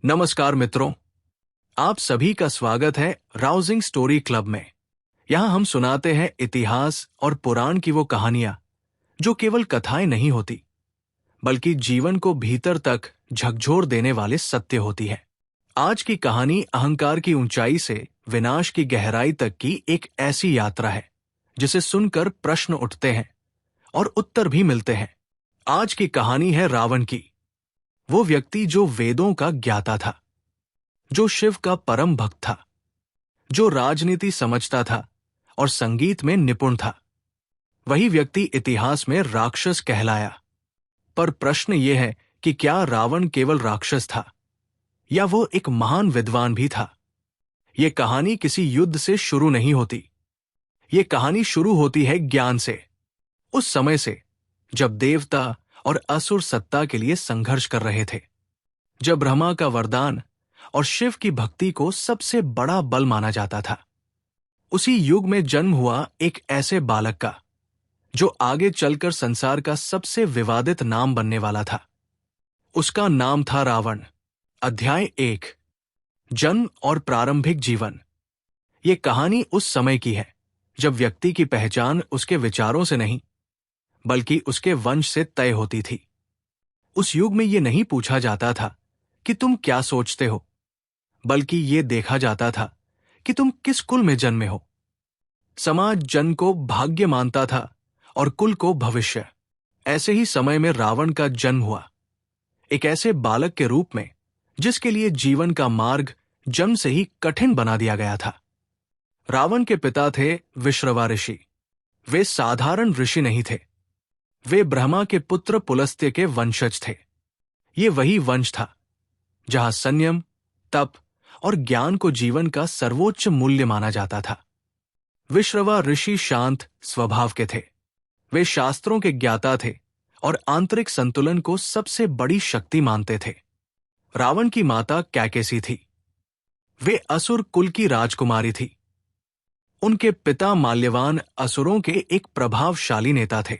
नमस्कार मित्रों, आप सभी का स्वागत है राउजिंग स्टोरी क्लब में। यहाँ हम सुनाते हैं इतिहास और पुराण की वो कहानियां जो केवल कथाएं नहीं होती, बल्कि जीवन को भीतर तक झकझोर देने वाले सत्य होती है। आज की कहानी अहंकार की ऊंचाई से विनाश की गहराई तक की एक ऐसी यात्रा है जिसे सुनकर प्रश्न उठते हैं और उत्तर भी मिलते हैं। आज की कहानी है रावण की, वो व्यक्ति जो वेदों का ज्ञाता था, जो शिव का परम भक्त था, जो राजनीति समझता था और संगीत में निपुण था। वही व्यक्ति इतिहास में राक्षस कहलाया। पर प्रश्न यह है कि क्या रावण केवल राक्षस था या वो एक महान विद्वान भी था? ये कहानी किसी युद्ध से शुरू नहीं होती। ये कहानी शुरू होती है ज्ञान से, उस समय से जब देवता और असुर सत्ता के लिए संघर्ष कर रहे थे, जब ब्रह्मा का वरदान और शिव की भक्ति को सबसे बड़ा बल माना जाता था। उसी युग में जन्म हुआ एक ऐसे बालक का जो आगे चलकर संसार का सबसे विवादित नाम बनने वाला था। उसका नाम था रावण। अध्याय 1, जन्म और प्रारंभिक जीवन। ये कहानी उस समय की है जब व्यक्ति की पहचान उसके विचारों से नहीं, बल्कि उसके वंश से तय होती थी। उस युग में यह नहीं पूछा जाता था कि तुम क्या सोचते हो, बल्कि ये देखा जाता था कि तुम किस कुल में जन्मे हो। समाज जन्म को भाग्य मानता था और कुल को भविष्य। ऐसे ही समय में रावण का जन्म हुआ, एक ऐसे बालक के रूप में जिसके लिए जीवन का मार्ग जन्म से ही कठिन बना दिया गया था। रावण के पिता थे विश्रवा ऋषि। वे साधारण ऋषि नहीं थे, वे ब्रह्मा के पुत्र पुलस्त्य के वंशज थे। ये वही वंश था जहां संयम, तप और ज्ञान को जीवन का सर्वोच्च मूल्य माना जाता था। विश्रवा ऋषि शांत स्वभाव के थे। वे शास्त्रों के ज्ञाता थे और आंतरिक संतुलन को सबसे बड़ी शक्ति मानते थे। रावण की माता कैकेसी थी। वे असुर कुल की राजकुमारी थी। उनके पिता माल्यवान असुरों के एक प्रभावशाली नेता थे।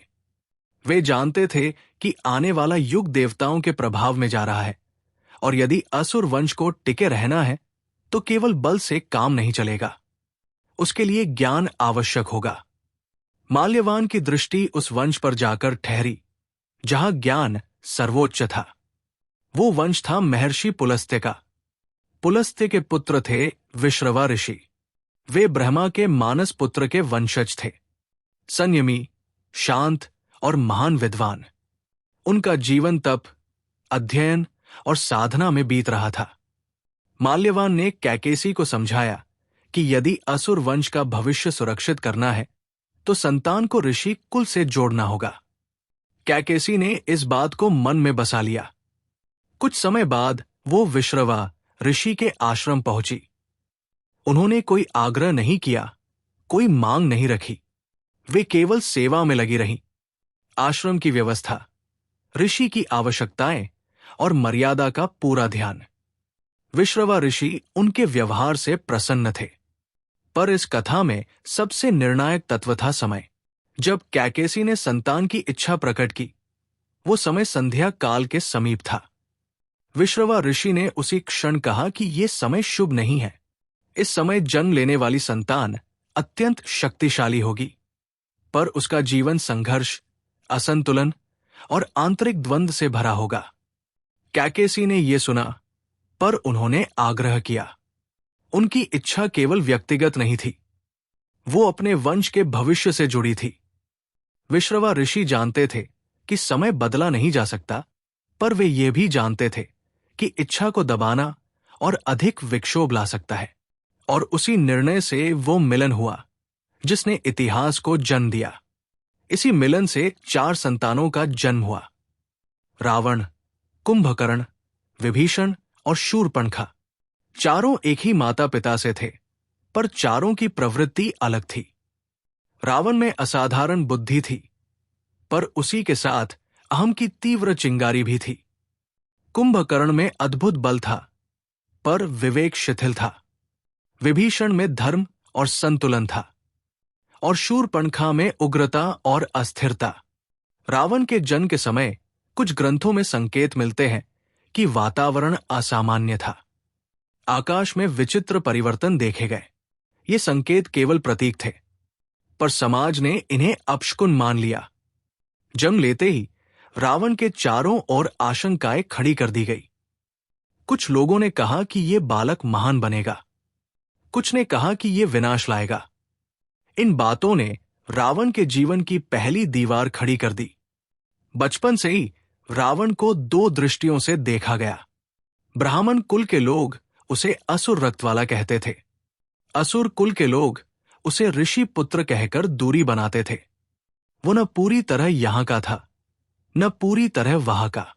वे जानते थे कि आने वाला युग देवताओं के प्रभाव में जा रहा है, और यदि असुर वंश को टिके रहना है तो केवल बल से काम नहीं चलेगा। उसके लिए ज्ञान आवश्यक होगा। माल्यवान की दृष्टि उस वंश पर जाकर ठहरी जहां ज्ञान सर्वोच्च था। वो वंश था महर्षि पुलस्त्य का। पुलस्त्य के पुत्र थे विश्रवा ऋषि। वे ब्रह्मा के मानस पुत्र के वंशज थे, संयमी, शांत और महान विद्वान। उनका जीवन तप, अध्ययन और साधना में बीत रहा था। माल्यवान ने कैकेसी को समझाया कि यदि असुर वंश का भविष्य सुरक्षित करना है तो संतान को ऋषि कुल से जोड़ना होगा। कैकेसी ने इस बात को मन में बसा लिया। कुछ समय बाद वो विश्रवा ऋषि के आश्रम पहुंची। उन्होंने कोई आग्रह नहीं किया, कोई मांग नहीं रखी। वे केवल सेवा में लगी रहीं। आश्रम की व्यवस्था, ऋषि की आवश्यकताएं और मर्यादा का पूरा ध्यान। विश्रवा ऋषि उनके व्यवहार से प्रसन्न थे। पर इस कथा में सबसे निर्णायक तत्व था समय। जब कैकेसी ने संतान की इच्छा प्रकट की, वो समय संध्या काल के समीप था। विश्रवा ऋषि ने उसी क्षण कहा कि यह समय शुभ नहीं है। इस समय जन्म लेने वाली संतान अत्यंत शक्तिशाली होगी, पर उसका जीवन संघर्ष, असंतुलन और आंतरिक द्वंद्व से भरा होगा। कैकेसी ने यह सुना, पर उन्होंने आग्रह किया। उनकी इच्छा केवल व्यक्तिगत नहीं थी, वो अपने वंश के भविष्य से जुड़ी थी। विश्रवा ऋषि जानते थे कि समय बदला नहीं जा सकता, पर वे ये भी जानते थे कि इच्छा को दबाना और अधिक विक्षोभ ला सकता है। और उसी निर्णय से वो मिलन हुआ जिसने इतिहास को जन्म दिया। इसी मिलन से 4 संतानों का जन्म हुआ, रावण, कुंभकर्ण, विभीषण और शूरपणखा। चारों एक ही माता पिता से थे, पर चारों की प्रवृत्ति अलग थी। रावण में असाधारण बुद्धि थी, पर उसी के साथ अहम की तीव्र चिंगारी भी थी। कुंभकर्ण में अद्भुत बल था, पर विवेक शिथिल था। विभीषण में धर्म और संतुलन था, और शूरपणखा में उग्रता और अस्थिरता। रावण के जन्म के समय कुछ ग्रंथों में संकेत मिलते हैं कि वातावरण असामान्य था। आकाश में विचित्र परिवर्तन देखे गए। ये संकेत केवल प्रतीक थे, पर समाज ने इन्हें अपशकुन मान लिया। जन्म लेते ही रावण के चारों ओर आशंकाएं खड़ी कर दी गई। कुछ लोगों ने कहा कि ये बालक महान बनेगा, कुछ ने कहा कि ये विनाश लाएगा। इन बातों ने रावण के जीवन की पहली दीवार खड़ी कर दी। बचपन से ही रावण को दो दृष्टियों से देखा गया। ब्राह्मण कुल के लोग उसे असुर रक्त वाला कहते थे। असुर कुल के लोग उसे ऋषि पुत्र कहकर दूरी बनाते थे। वो न पूरी तरह यहां का था, न पूरी तरह वहां का।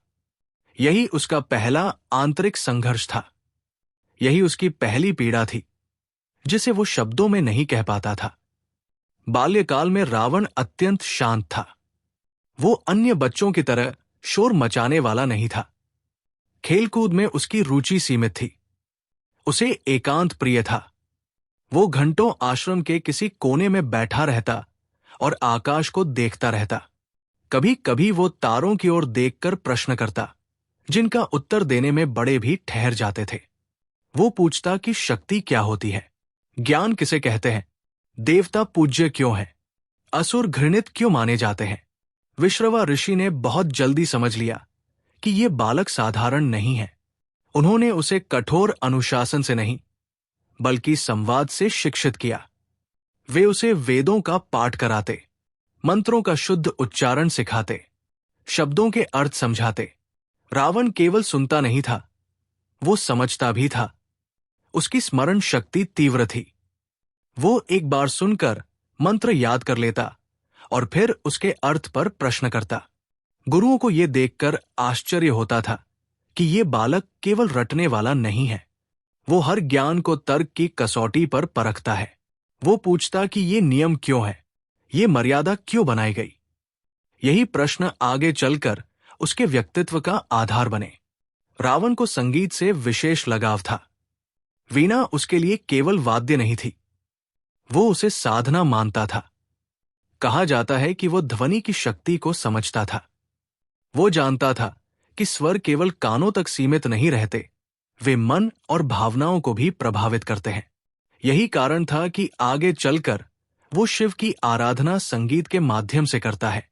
यही उसका पहला आंतरिक संघर्ष था। यही उसकी पहली पीड़ा थी, जिसे वो शब्दों में नहीं कह पाता था। बाल्यकाल में रावण अत्यंत शांत था। वो अन्य बच्चों की तरह शोर मचाने वाला नहीं था। खेलकूद में उसकी रुचि सीमित थी। उसे एकांत प्रिय था। वो घंटों आश्रम के किसी कोने में बैठा रहता और आकाश को देखता रहता। कभी कभी वो तारों की ओर देखकर प्रश्न करता, जिनका उत्तर देने में बड़े भी ठहर जाते थे। वो पूछता कि शक्ति क्या होती है, ज्ञान किसे कहते हैं, देवता पूज्य क्यों है, असुर घृणित क्यों माने जाते हैं। विश्रवा ऋषि ने बहुत जल्दी समझ लिया कि ये बालक साधारण नहीं है। उन्होंने उसे कठोर अनुशासन से नहीं, बल्कि संवाद से शिक्षित किया। वे उसे वेदों का पाठ कराते, मंत्रों का शुद्ध उच्चारण सिखाते, शब्दों के अर्थ समझाते। रावण केवल सुनता नहीं था, वो समझता भी था। उसकी स्मरण शक्ति तीव्र थी। वो एक बार सुनकर मंत्र याद कर लेता और फिर उसके अर्थ पर प्रश्न करता। गुरुओं को यह देखकर आश्चर्य होता था कि ये बालक केवल रटने वाला नहीं है। वो हर ज्ञान को तर्क की कसौटी पर परखता है। वो पूछता कि ये नियम क्यों है, ये मर्यादा क्यों बनाई गई। यही प्रश्न आगे चलकर उसके व्यक्तित्व का आधार बने। रावण को संगीत से विशेष लगाव था। वीणा उसके लिए केवल वाद्य नहीं थी, वो उसे साधना मानता था। कहा जाता है कि वो ध्वनि की शक्ति को समझता था। वो जानता था कि स्वर केवल कानों तक सीमित नहीं रहते, वे मन और भावनाओं को भी प्रभावित करते हैं। यही कारण था कि आगे चलकर वो शिव की आराधना संगीत के माध्यम से करता है।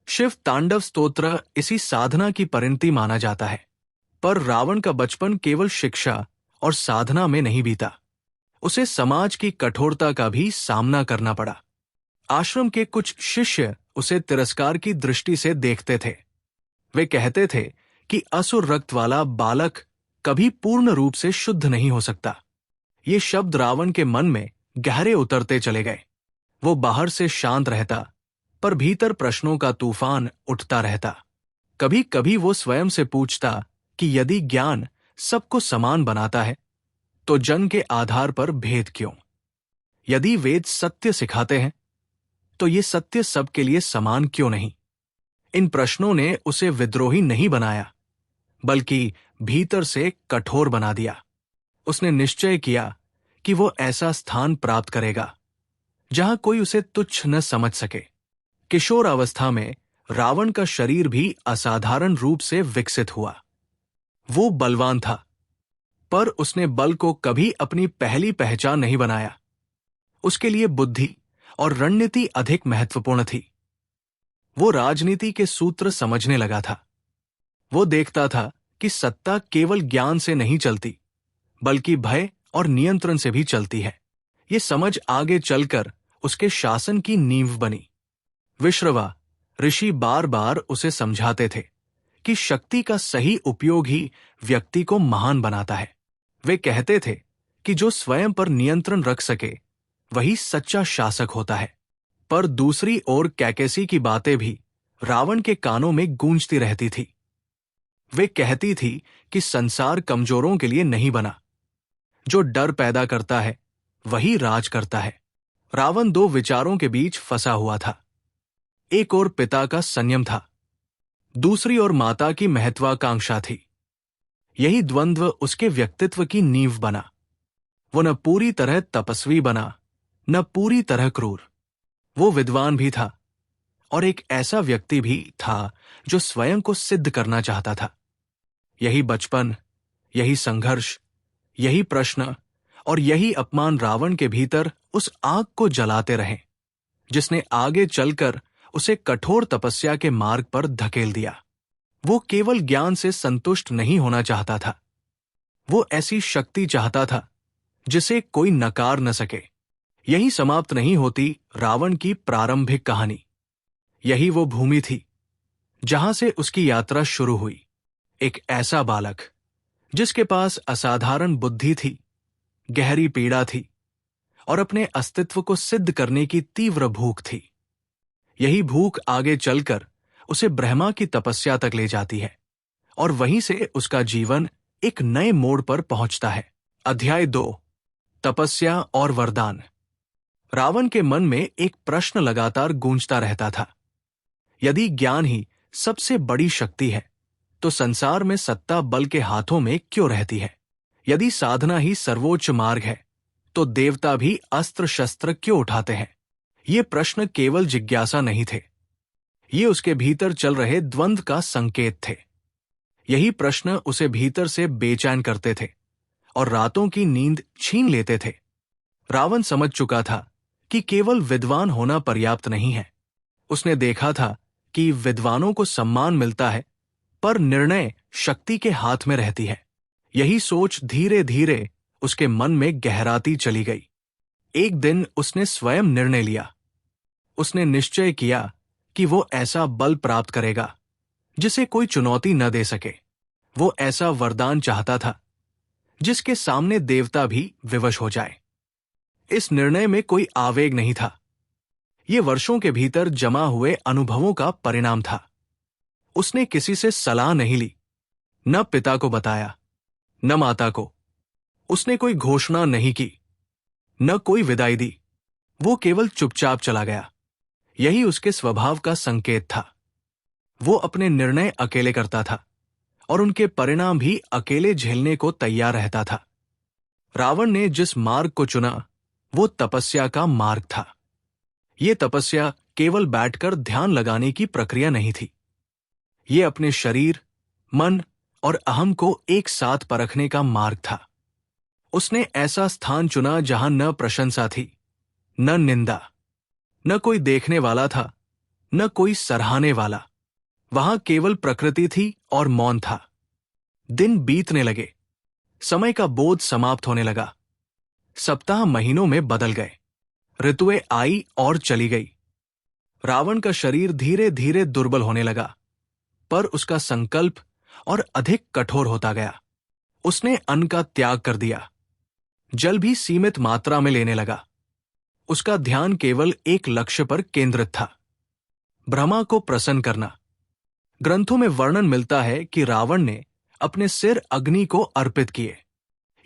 शिव तांडव स्तोत्र इसी साधना की परिणति माना जाता है। पर रावण का बचपन केवल शिक्षा और साधना में नहीं बीता। उसे समाज की कठोरता का भी सामना करना पड़ा। आश्रम के कुछ शिष्य उसे तिरस्कार की दृष्टि से देखते थे। वे कहते थे कि असुर रक्त वाला बालक कभी पूर्ण रूप से शुद्ध नहीं हो सकता। ये शब्द रावण के मन में गहरे उतरते चले गए। वो बाहर से शांत रहता, पर भीतर प्रश्नों का तूफान उठता रहता। कभी कभी वो स्वयं से पूछता कि यदि ज्ञान सबको समान बनाता है, तो जन्म के आधार पर भेद क्यों? यदि वेद सत्य सिखाते हैं, तो ये सत्य सबके लिए समान क्यों नहीं? इन प्रश्नों ने उसे विद्रोही नहीं बनाया, बल्कि भीतर से कठोर बना दिया। उसने निश्चय किया कि वो ऐसा स्थान प्राप्त करेगा जहां कोई उसे तुच्छ न समझ सके। किशोर अवस्था में रावण का शरीर भी असाधारण रूप से विकसित हुआ। वो बलवान था, पर उसने बल को कभी अपनी पहली पहचान नहीं बनाया। उसके लिए बुद्धि और रणनीति अधिक महत्वपूर्ण थी। वो राजनीति के सूत्र समझने लगा था। वो देखता था कि सत्ता केवल ज्ञान से नहीं चलती, बल्कि भय और नियंत्रण से भी चलती है। ये समझ आगे चलकर उसके शासन की नींव बनी। विश्रवा ऋषि बार बार उसे समझाते थे कि शक्ति का सही उपयोग ही व्यक्ति को महान बनाता है। वे कहते थे कि जो स्वयं पर नियंत्रण रख सके, वही सच्चा शासक होता है। पर दूसरी ओर कैकेसी की बातें भी रावण के कानों में गूंजती रहती थी। वे कहती थी कि संसार कमजोरों के लिए नहीं बना। जो डर पैदा करता है, वही राज करता है। रावण दो विचारों के बीच फंसा हुआ था। एक ओर पिता का संयम था, दूसरी ओर माता की महत्वाकांक्षा थी। यही द्वंद्व उसके व्यक्तित्व की नींव बना। वो न पूरी तरह तपस्वी बना, न पूरी तरह क्रूर। वो विद्वान भी था और एक ऐसा व्यक्ति भी था जो स्वयं को सिद्ध करना चाहता था। यही बचपन, यही संघर्ष, यही प्रश्न और यही अपमान रावण के भीतर उस आग को जलाते रहे, जिसने आगे चलकर उसे कठोर तपस्या के मार्ग पर धकेल दिया। वो केवल ज्ञान से संतुष्ट नहीं होना चाहता था। वो ऐसी शक्ति चाहता था जिसे कोई नकार न सके। यही समाप्त नहीं होती रावण की प्रारंभिक कहानी। यही वो भूमि थी जहां से उसकी यात्रा शुरू हुई। एक ऐसा बालक जिसके पास असाधारण बुद्धि थी, गहरी पीड़ा थी और अपने अस्तित्व को सिद्ध करने की तीव्र भूख थी। यही भूख आगे चलकर उसे ब्रह्मा की तपस्या तक ले जाती है और वहीं से उसका जीवन एक नए मोड़ पर पहुंचता है। अध्याय 2, तपस्या और वरदान। रावण के मन में एक प्रश्न लगातार गूंजता रहता था। यदि ज्ञान ही सबसे बड़ी शक्ति है तो संसार में सत्ता बल के हाथों में क्यों रहती है? यदि साधना ही सर्वोच्च मार्ग है तो देवता भी अस्त्र शस्त्र क्यों उठाते हैं? ये प्रश्न केवल जिज्ञासा नहीं थे, ये उसके भीतर चल रहे द्वंद्व का संकेत थे। यही प्रश्न उसे भीतर से बेचैन करते थे और रातों की नींद छीन लेते थे। रावण समझ चुका था कि केवल विद्वान होना पर्याप्त नहीं है। उसने देखा था कि विद्वानों को सम्मान मिलता है, पर निर्णय शक्ति के हाथ में रहती है। यही सोच धीरे धीरे उसके मन में गहराती चली गई। एक दिन उसने स्वयं निर्णय लिया। उसने निश्चय किया कि वो ऐसा बल प्राप्त करेगा जिसे कोई चुनौती न दे सके। वो ऐसा वरदान चाहता था जिसके सामने देवता भी विवश हो जाए। इस निर्णय में कोई आवेग नहीं था, ये वर्षों के भीतर जमा हुए अनुभवों का परिणाम था। उसने किसी से सलाह नहीं ली, न पिता को बताया, न माता को। उसने कोई घोषणा नहीं की, न कोई विदाई दी। वो केवल चुपचाप चला गया। यही उसके स्वभाव का संकेत था। वो अपने निर्णय अकेले करता था और उनके परिणाम भी अकेले झेलने को तैयार रहता था। रावण ने जिस मार्ग को चुना वो तपस्या का मार्ग था। ये तपस्या केवल बैठकर ध्यान लगाने की प्रक्रिया नहीं थी। ये अपने शरीर, मन और अहम को एक साथ परखने का मार्ग था। उसने ऐसा स्थान चुना जहां न प्रशंसा थी, न निंदा, न कोई देखने वाला था, न कोई सराहने वाला। वहां केवल प्रकृति थी और मौन था। दिन बीतने लगे, समय का बोझ समाप्त होने लगा। सप्ताह महीनों में बदल गए, ऋतुएं आई और चली गई। रावण का शरीर धीरे धीरे दुर्बल होने लगा, पर उसका संकल्प और अधिक कठोर होता गया। उसने अन्न का त्याग कर दिया, जल भी सीमित मात्रा में लेने लगा। उसका ध्यान केवल एक लक्ष्य पर केंद्रित था, ब्रह्मा को प्रसन्न करना। ग्रंथों में वर्णन मिलता है कि रावण ने अपने सिर अग्नि को अर्पित किए।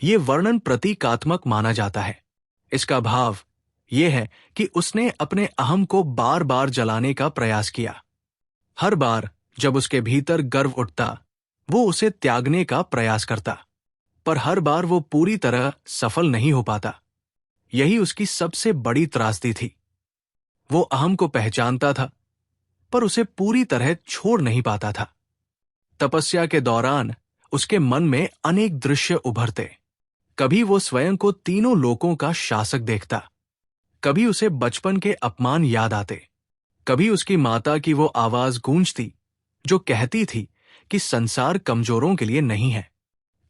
ये वर्णन प्रतीकात्मक माना जाता है। इसका भाव यह है कि उसने अपने अहम को बार बार जलाने का प्रयास किया। हर बार जब उसके भीतर गर्व उठता, वो उसे त्यागने का प्रयास करता, पर हर बार वो पूरी तरह सफल नहीं हो पाता। यही उसकी सबसे बड़ी त्रासदी थी। वो अहम को पहचानता था, पर उसे पूरी तरह छोड़ नहीं पाता था। तपस्या के दौरान उसके मन में अनेक दृश्य उभरते। कभी वो स्वयं को तीनों लोकों का शासक देखता, कभी उसे बचपन के अपमान याद आते, कभी उसकी माता की वो आवाज गूंजती जो कहती थी कि संसार कमजोरों के लिए नहीं है,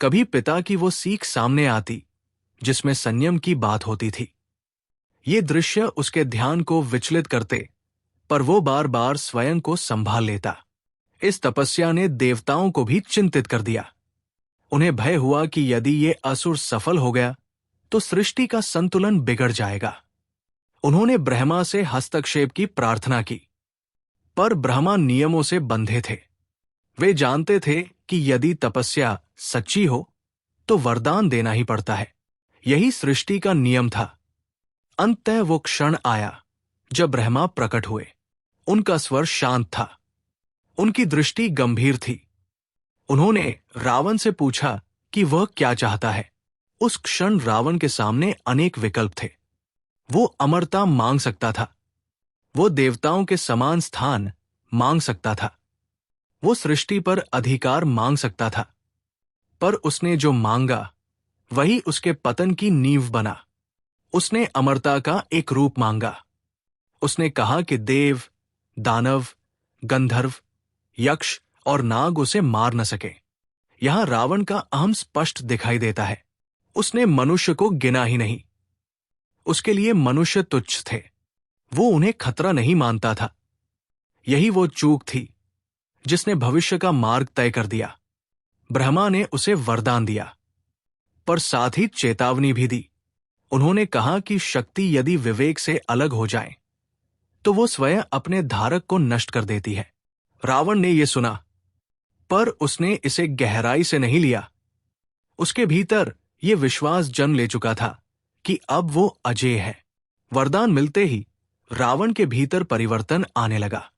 कभी पिता की वो सीख सामने आती जिसमें संयम की बात होती थी। ये दृश्य उसके ध्यान को विचलित करते, पर वो बार बार स्वयं को संभाल लेता। इस तपस्या ने देवताओं को भी चिंतित कर दिया। उन्हें भय हुआ कि यदि ये असुर सफल हो गया तो सृष्टि का संतुलन बिगड़ जाएगा। उन्होंने ब्रह्मा से हस्तक्षेप की प्रार्थना की, पर ब्रह्मा नियमों से बंधे थे। वे जानते थे कि यदि तपस्या सच्ची हो तो वरदान देना ही पड़ता है। यही सृष्टि का नियम था। अंततः वो क्षण आया जब ब्रह्मा प्रकट हुए। उनका स्वर शांत था, उनकी दृष्टि गंभीर थी। उन्होंने रावण से पूछा कि वह क्या चाहता है। उस क्षण रावण के सामने अनेक विकल्प थे। वो अमरता मांग सकता था, वो देवताओं के समान स्थान मांग सकता था, वो सृष्टि पर अधिकार मांग सकता था, पर उसने जो मांगा वही उसके पतन की नींव बना। उसने अमरता का एक रूप मांगा। उसने कहा कि देव, दानव, गंधर्व, यक्ष और नाग उसे मार न सके। यहां रावण का अहम स्पष्ट दिखाई देता है। उसने मनुष्य को गिना ही नहीं। उसके लिए मनुष्य तुच्छ थे। वो उन्हें खतरा नहीं मानता था। यही वो चूक थी जिसने भविष्य का मार्ग तय कर दिया। ब्रह्मा ने उसे वरदान दिया, पर साथ ही चेतावनी भी दी। उन्होंने कहा कि शक्ति यदि विवेक से अलग हो जाए तो वो स्वयं अपने धारक को नष्ट कर देती है। रावण ने यह सुना, पर उसने इसे गहराई से नहीं लिया। उसके भीतर ये विश्वास जन्म ले चुका था कि अब वो अजेय है। वरदान मिलते ही रावण के भीतर परिवर्तन आने लगा।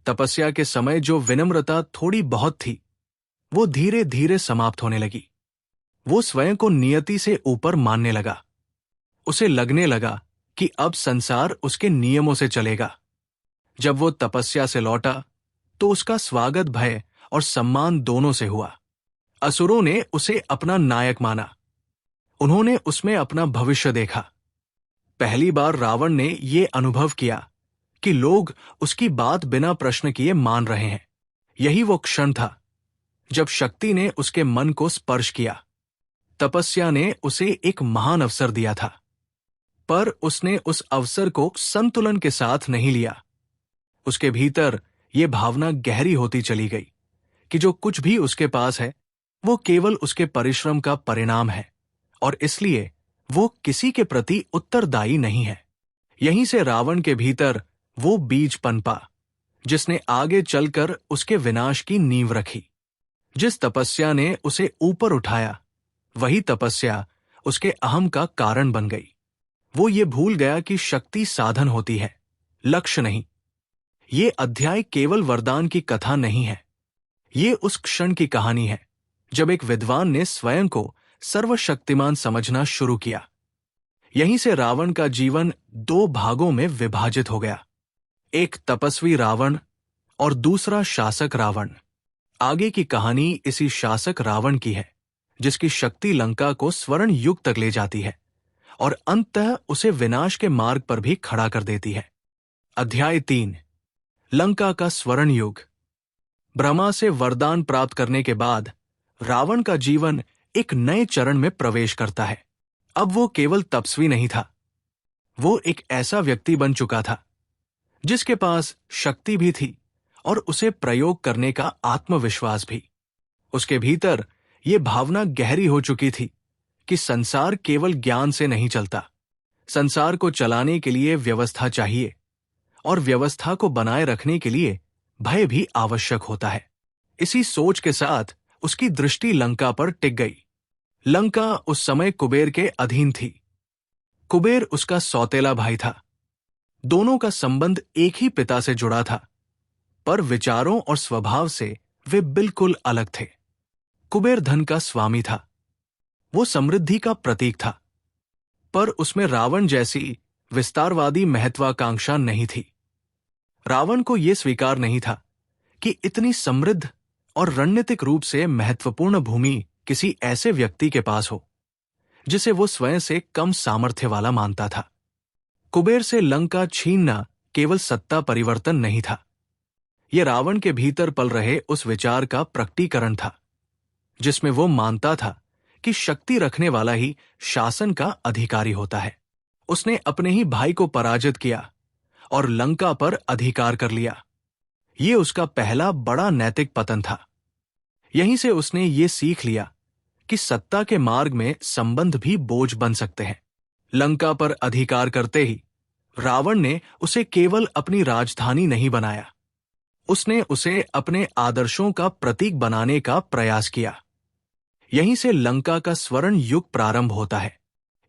तपस्या के समय जो विनम्रता थोड़ी बहुत थी, वो धीरे धीरे समाप्त होने लगी। वो स्वयं को नियति से ऊपर मानने लगा। उसे लगने लगा कि अब संसार उसके नियमों से चलेगा। जब वो तपस्या से लौटा तो उसका स्वागत भय और सम्मान दोनों से हुआ। असुरों ने उसे अपना नायक माना। उन्होंने उसमें अपना भविष्य देखा। पहली बार रावण ने यह अनुभव किया कि लोग उसकी बात बिना प्रश्न किए मान रहे हैं। यही वो क्षण था जब शक्ति ने उसके मन को स्पर्श किया। तपस्या ने उसे एक महान अवसर दिया था, पर उसने उस अवसर को संतुलन के साथ नहीं लिया। उसके भीतर यह भावना गहरी होती चली गई कि जो कुछ भी उसके पास है वो केवल उसके परिश्रम का परिणाम है, और इसलिए वो किसी के प्रति उत्तरदायी नहीं है। यहीं से रावण के भीतर वो बीज पनपा जिसने आगे चलकर उसके विनाश की नींव रखी। जिस तपस्या ने उसे ऊपर उठाया, वही तपस्या उसके अहम का कारण बन गई। वो ये भूल गया कि शक्ति साधन होती है, लक्ष्य नहीं। ये अध्याय केवल वरदान की कथा नहीं है। ये उस क्षण की कहानी है जब एक विद्वान ने स्वयं को सर्वशक्तिमान समझना शुरू किया। यहीं से रावण का जीवन दो भागों में विभाजित हो गया, एक तपस्वी रावण और दूसरा शासक रावण। आगे की कहानी इसी शासक रावण की है, जिसकी शक्ति लंका को स्वर्ण युग तक ले जाती है और अंततः उसे विनाश के मार्ग पर भी खड़ा कर देती है। अध्याय 3, लंका का स्वर्ण युग। ब्रह्मा से वरदान प्राप्त करने के बाद रावण का जीवन एक नए चरण में प्रवेश करता है। अब वो केवल तपस्वी नहीं था, वो एक ऐसा व्यक्ति बन चुका था जिसके पास शक्ति भी थी और उसे प्रयोग करने का आत्मविश्वास भी। उसके भीतर ये भावना गहरी हो चुकी थी कि संसार केवल ज्ञान से नहीं चलता। संसार को चलाने के लिए व्यवस्था चाहिए, और व्यवस्था को बनाए रखने के लिए भय भी आवश्यक होता है। इसी सोच के साथ उसकी दृष्टि लंका पर टिक गई। लंका उस समय कुबेर के अधीन थी। कुबेर उसका सौतेला भाई था। दोनों का संबंध एक ही पिता से जुड़ा था, पर विचारों और स्वभाव से वे बिल्कुल अलग थे। कुबेर धन का स्वामी था, वो समृद्धि का प्रतीक था, पर उसमें रावण जैसी विस्तारवादी महत्वाकांक्षा नहीं थी। रावण को यह स्वीकार नहीं था कि इतनी समृद्ध और रणनीतिक रूप से महत्वपूर्ण भूमि किसी ऐसे व्यक्ति के पास हो जिसे वो स्वयं से कम सामर्थ्य वाला मानता था। कुबेर से लंका छीनना केवल सत्ता परिवर्तन नहीं था, यह रावण के भीतर पल रहे उस विचार का प्रकटीकरण था जिसमें वो मानता था कि शक्ति रखने वाला ही शासन का अधिकारी होता है। उसने अपने ही भाई को पराजित किया और लंका पर अधिकार कर लिया। ये उसका पहला बड़ा नैतिक पतन था। यहीं से उसने ये सीख लिया कि सत्ता के मार्ग में संबंध भी बोझ बन सकते हैं। लंका पर अधिकार करते ही रावण ने उसे केवल अपनी राजधानी नहीं बनाया, उसने उसे अपने आदर्शों का प्रतीक बनाने का प्रयास किया। यहीं से लंका का स्वर्ण युग प्रारंभ होता है।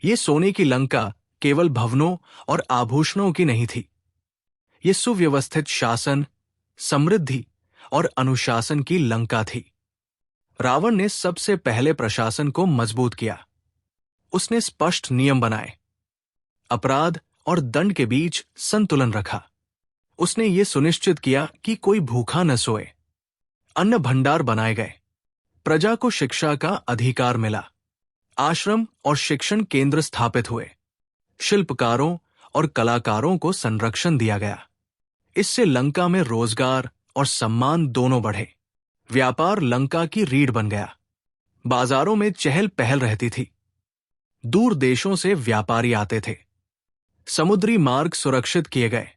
ये सोने की लंका केवल भवनों और आभूषणों की नहीं थी, ये सुव्यवस्थित शासन, समृद्धि और अनुशासन की लंका थी। रावण ने सबसे पहले प्रशासन को मजबूत किया। उसने स्पष्ट नियम बनाए, अपराध और दंड के बीच संतुलन रखा। उसने ये सुनिश्चित किया कि कोई भूखा न सोए। अन्न भंडार बनाए गए, प्रजा को शिक्षा का अधिकार मिला। आश्रम और शिक्षण केंद्र स्थापित हुए। शिल्पकारों और कलाकारों को संरक्षण दिया गया। इससे लंका में रोजगार और सम्मान दोनों बढ़े। व्यापार लंका की रीढ़ बन गया। बाजारों में चहल पहल रहती थी। दूर देशों से व्यापारी आते थे। समुद्री मार्ग सुरक्षित किए गए।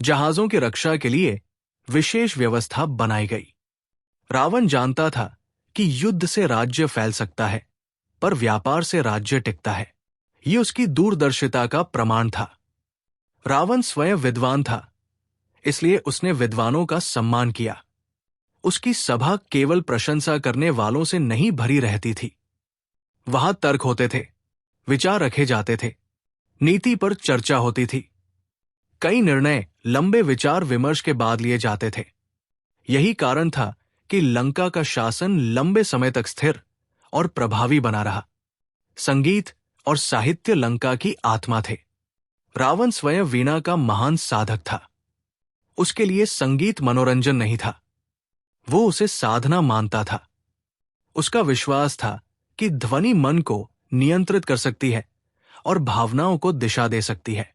जहाजों की रक्षा के लिए विशेष व्यवस्था बनाई गई। रावण जानता था कि युद्ध से राज्य फैल सकता है, पर व्यापार से राज्य टिकता है। ये उसकी दूरदर्शिता का प्रमाण था। रावण स्वयं विद्वान था, इसलिए उसने विद्वानों का सम्मान किया। उसकी सभा केवल प्रशंसा करने वालों से नहीं भरी रहती थी। वहां तर्क होते थे, विचार रखे जाते थे, नीति पर चर्चा होती थी। कई निर्णय लंबे विचार विमर्श के बाद लिए जाते थे। यही कारण था कि लंका का शासन लंबे समय तक स्थिर और प्रभावी बना रहा। संगीत और साहित्य लंका की आत्मा थे। रावण स्वयं वीणा का महान साधक था। उसके लिए संगीत मनोरंजन नहीं था, वो उसे साधना मानता था। उसका विश्वास था कि ध्वनि मन को नियंत्रित कर सकती है और भावनाओं को दिशा दे सकती है।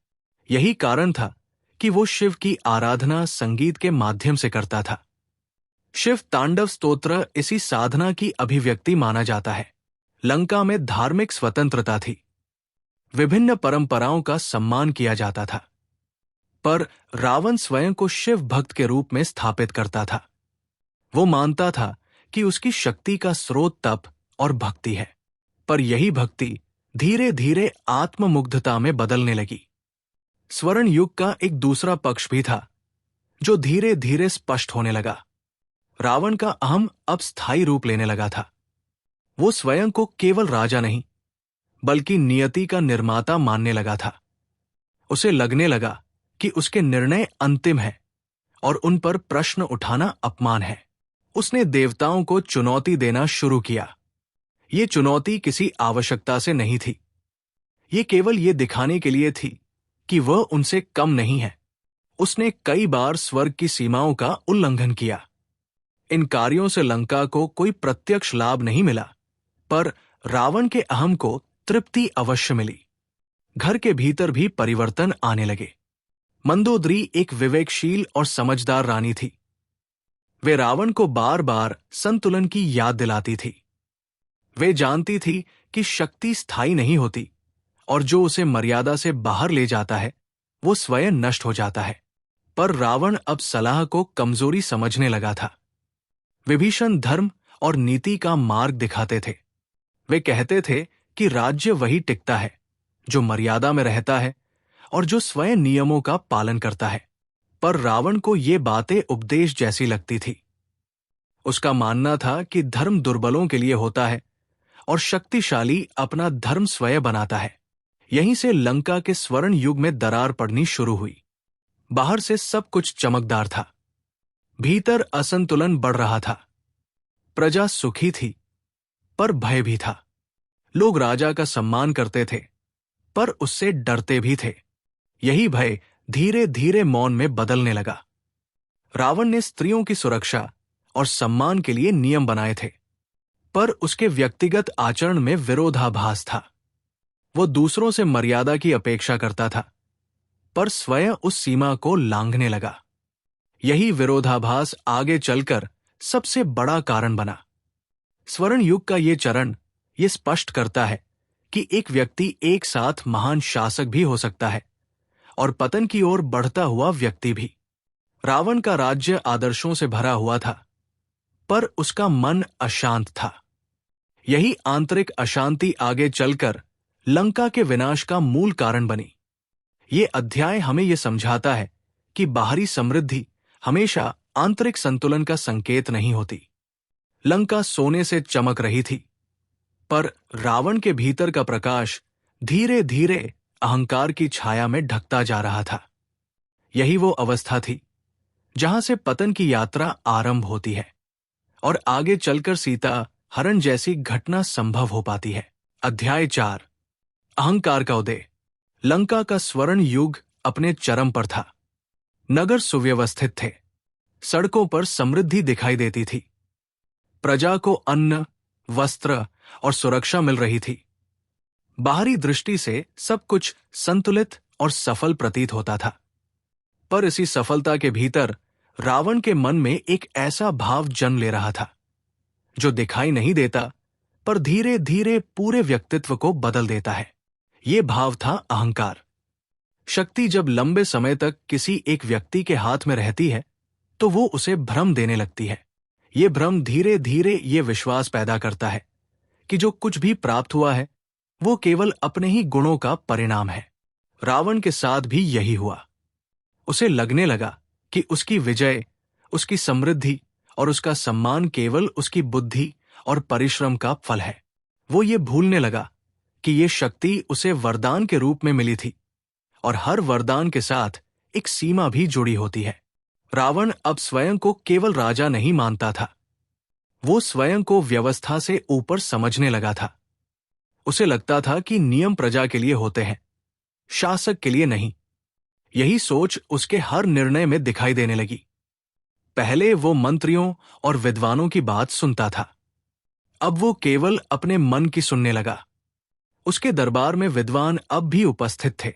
यही कारण था कि वो शिव की आराधना संगीत के माध्यम से करता था। शिव तांडव स्तोत्र इसी साधना की अभिव्यक्ति माना जाता है। लंका में धार्मिक स्वतंत्रता थी। विभिन्न परंपराओं का सम्मान किया जाता था, पर रावण स्वयं को शिव भक्त के रूप में स्थापित करता था। वो मानता था कि उसकी शक्ति का स्रोत तप और भक्ति है, पर यही भक्ति धीरे धीरे आत्ममुग्धता में बदलने लगी। स्वर्ण युग का एक दूसरा पक्ष भी था, जो धीरे धीरे स्पष्ट होने लगा। रावण का अहम अब स्थायी रूप लेने लगा था। वो स्वयं को केवल राजा नहीं, बल्कि नियति का निर्माता मानने लगा था। उसे लगने लगा कि उसके निर्णय अंतिम हैं और उन पर प्रश्न उठाना अपमान है। उसने देवताओं को चुनौती देना शुरू किया। ये चुनौती किसी आवश्यकता से नहीं थी। ये केवल ये दिखाने के लिए थी कि वह उनसे कम नहीं है। उसने कई बार स्वर्ग की सीमाओं का उल्लंघन किया। इन कार्यों से लंका को कोई प्रत्यक्ष लाभ नहीं मिला, पर रावण के अहम को तृप्ति अवश्य मिली। घर के भीतर भी परिवर्तन आने लगे। मंदोदरी एक विवेकशील और समझदार रानी थी। वे रावण को बार बार संतुलन की याद दिलाती थी। वे जानती थी कि शक्ति स्थायी नहीं होती और जो उसे मर्यादा से बाहर ले जाता है वो स्वयं नष्ट हो जाता है। पर रावण अब सलाह को कमजोरी समझने लगा था। विभीषण धर्म और नीति का मार्ग दिखाते थे। वे कहते थे कि राज्य वही टिकता है जो मर्यादा में रहता है और जो स्वयं नियमों का पालन करता है। पर रावण को ये बातें उपदेश जैसी लगती थी। उसका मानना था कि धर्म दुर्बलों के लिए होता है और शक्तिशाली अपना धर्म स्वयं बनाता है। यहीं से लंका के स्वर्ण युग में दरार पड़नी शुरू हुई। बाहर से सब कुछ चमकदार था, भीतर असंतुलन बढ़ रहा था। प्रजा सुखी थी, पर भय भी था। लोग राजा का सम्मान करते थे, पर उससे डरते भी थे। यही भय धीरे धीरे मौन में बदलने लगा। रावण ने स्त्रियों की सुरक्षा और सम्मान के लिए नियम बनाए थे, पर उसके व्यक्तिगत आचरण में विरोधाभास था। वो दूसरों से मर्यादा की अपेक्षा करता था, पर स्वयं उस सीमा को लांघने लगा। यही विरोधाभास आगे चलकर सबसे बड़ा कारण बना। स्वर्ण युग का ये चरण ये स्पष्ट करता है कि एक व्यक्ति एक साथ महान शासक भी हो सकता है और पतन की ओर बढ़ता हुआ व्यक्ति भी। रावण का राज्य आदर्शों से भरा हुआ था, पर उसका मन अशांत था। यही आंतरिक अशांति आगे चलकर लंका के विनाश का मूल कारण बनी। ये अध्याय हमें यह समझाता है कि बाहरी समृद्धि हमेशा आंतरिक संतुलन का संकेत नहीं होती। लंका सोने से चमक रही थी, पर रावण के भीतर का प्रकाश धीरे धीरे अहंकार की छाया में ढकता जा रहा था। यही वो अवस्था थी जहां से पतन की यात्रा आरंभ होती है और आगे चलकर सीता हरण जैसी घटना संभव हो पाती है। अध्याय 4, अहंकार का उदय। लंका का स्वर्ण युग अपने चरम पर था। नगर सुव्यवस्थित थे, सड़कों पर समृद्धि दिखाई देती थी, प्रजा को अन्न, वस्त्र और सुरक्षा मिल रही थी। बाहरी दृष्टि से सब कुछ संतुलित और सफल प्रतीत होता था। पर इसी सफलता के भीतर रावण के मन में एक ऐसा भाव जन्म ले रहा था जो दिखाई नहीं देता, पर धीरे धीरे पूरे व्यक्तित्व को बदल देता है। ये भाव था अहंकार। शक्ति जब लंबे समय तक किसी एक व्यक्ति के हाथ में रहती है तो वो उसे भ्रम देने लगती है। ये भ्रम धीरे धीरे ये विश्वास पैदा करता है कि जो कुछ भी प्राप्त हुआ है वो केवल अपने ही गुणों का परिणाम है। रावण के साथ भी यही हुआ। उसे लगने लगा कि उसकी विजय, उसकी समृद्धि और उसका सम्मान केवल उसकी बुद्धि और परिश्रम का फल है। वो ये भूलने लगा कि ये शक्ति उसे वरदान के रूप में मिली थी और हर वरदान के साथ एक सीमा भी जुड़ी होती है। रावण अब स्वयं को केवल राजा नहीं मानता था, वो स्वयं को व्यवस्था से ऊपर समझने लगा था। उसे लगता था कि नियम प्रजा के लिए होते हैं, शासक के लिए नहीं। यही सोच उसके हर निर्णय में दिखाई देने लगी। पहले वो मंत्रियों और विद्वानों की बात सुनता था, अब वो केवल अपने मन की सुनने लगा। उसके दरबार में विद्वान अब भी उपस्थित थे,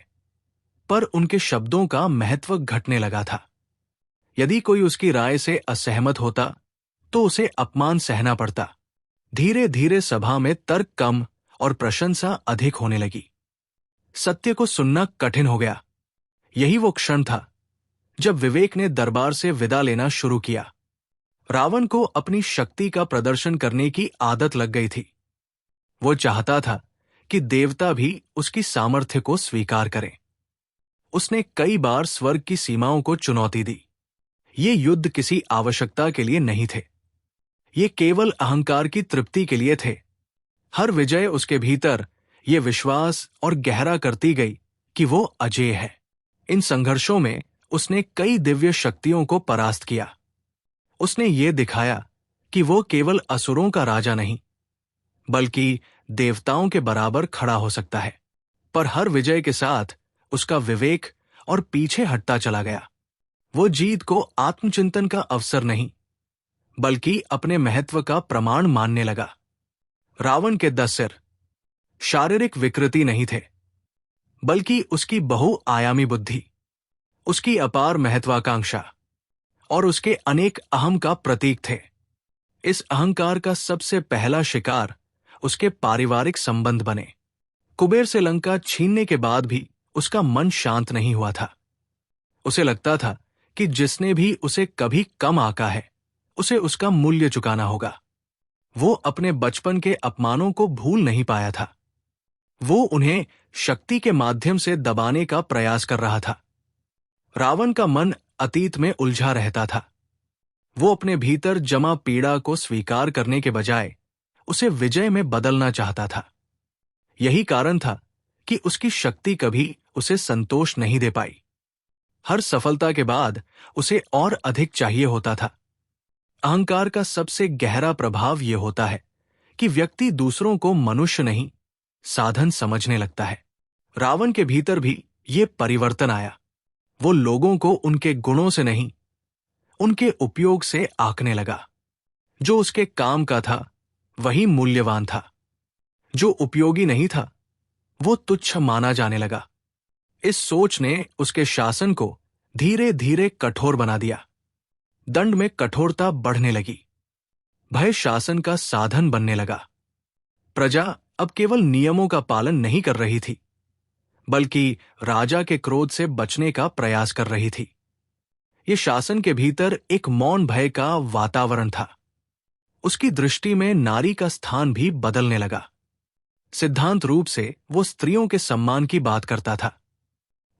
पर उनके शब्दों का महत्व घटने लगा था। यदि कोई उसकी राय से असहमत होता तो उसे अपमान सहना पड़ता। धीरे धीरे सभा में तर्क कम और प्रशंसा अधिक होने लगी। सत्य को सुनना कठिन हो गया। यही वो क्षण था जब विवेक ने दरबार से विदा लेना शुरू किया। रावण को अपनी शक्ति का प्रदर्शन करने की आदत लग गई थी। वो चाहता था कि देवता भी उसकी सामर्थ्य को स्वीकार करें। उसने कई बार स्वर्ग की सीमाओं को चुनौती दी। ये युद्ध किसी आवश्यकता के लिए नहीं थे, ये केवल अहंकार की तृप्ति के लिए थे। हर विजय उसके भीतर ये विश्वास और गहरा करती गई कि वो अजेय है। इन संघर्षों में उसने कई दिव्य शक्तियों को परास्त किया। उसने ये दिखाया कि वो केवल असुरों का राजा नहीं, बल्कि देवताओं के बराबर खड़ा हो सकता है। पर हर विजय के साथ उसका विवेक और पीछे हटता चला गया। वो जीत को आत्मचिंतन का अवसर नहीं, बल्कि अपने महत्व का प्रमाण मानने लगा। रावण के 10 सिर शारीरिक विकृति नहीं थे, बल्कि उसकी बहुआयामी बुद्धि, उसकी अपार महत्वाकांक्षा और उसके अनेक अहम का प्रतीक थे। इस अहंकार का सबसे पहला शिकार उसके पारिवारिक संबंध बने। कुबेर से लंका छीनने के बाद भी उसका मन शांत नहीं हुआ था। उसे लगता था कि जिसने भी उसे कभी कम आंका है, उसे उसका मूल्य चुकाना होगा। वो अपने बचपन के अपमानों को भूल नहीं पाया था। वो उन्हें शक्ति के माध्यम से दबाने का प्रयास कर रहा था। रावण का मन अतीत में उलझा रहता था। वो अपने भीतर जमा पीड़ा को स्वीकार करने के बजाय उसे विजय में बदलना चाहता था। यही कारण था कि उसकी शक्ति कभी उसे संतोष नहीं दे पाई। हर सफलता के बाद उसे और अधिक चाहिए होता था। अहंकार का सबसे गहरा प्रभाव यह होता है कि व्यक्ति दूसरों को मनुष्य नहीं, साधन समझने लगता है। रावण के भीतर भी ये परिवर्तन आया। वो लोगों को उनके गुणों से नहीं, उनके उपयोग से आंकने लगा। जो उसके काम का था वही मूल्यवान था, जो उपयोगी नहीं था वो तुच्छ माना जाने लगा। इस सोच ने उसके शासन को धीरे धीरे कठोर बना दिया। दंड में कठोरता बढ़ने लगी। भय शासन का साधन बनने लगा। प्रजा अब केवल नियमों का पालन नहीं कर रही थी, बल्कि राजा के क्रोध से बचने का प्रयास कर रही थी। ये शासन के भीतर एक मौन भय का वातावरण था। उसकी दृष्टि में नारी का स्थान भी बदलने लगा। सिद्धांत रूप से वो स्त्रियों के सम्मान की बात करता था।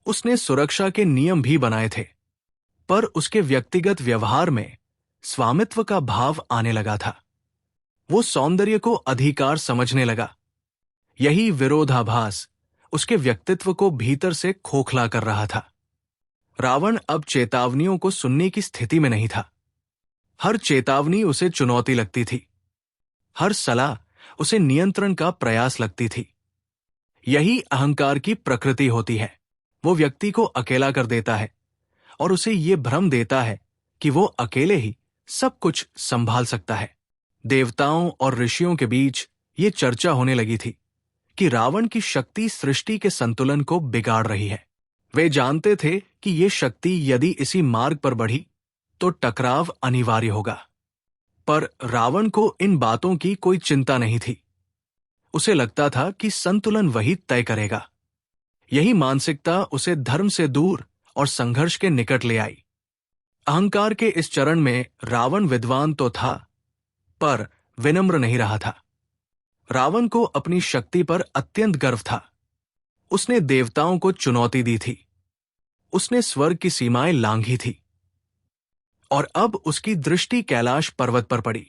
उसने सुरक्षा के नियम भी बनाए थे, पर उसके व्यक्तिगत व्यवहार में स्वामित्व का भाव आने लगा था। वो सौंदर्य को अधिकार समझने लगा। यही विरोधाभास उसके व्यक्तित्व को भीतर से खोखला कर रहा था। रावण अब चेतावनियों को सुनने की स्थिति में नहीं था। हर चेतावनी उसे चुनौती लगती थी, हर सलाह उसे नियंत्रण का प्रयास लगती थी। यही अहंकार की प्रकृति होती है। वो व्यक्ति को अकेला कर देता है और उसे ये भ्रम देता है कि वो अकेले ही सब कुछ संभाल सकता है। देवताओं और ऋषियों के बीच ये चर्चा होने लगी थी कि रावण की शक्ति सृष्टि के संतुलन को बिगाड़ रही है। वे जानते थे कि ये शक्ति यदि इसी मार्ग पर बढ़ी तो टकराव अनिवार्य होगा। पर रावण को इन बातों की कोई चिंता नहीं थी। उसे लगता था कि संतुलन वही तय करेगा। यही मानसिकता उसे धर्म से दूर और संघर्ष के निकट ले आई। अहंकार के इस चरण में रावण विद्वान तो था, पर विनम्र नहीं रहा था। रावण को अपनी शक्ति पर अत्यंत गर्व था। उसने देवताओं को चुनौती दी थी। उसने स्वर्ग की सीमाएं लांघी थी। और अब उसकी दृष्टि कैलाश पर्वत पर पड़ी,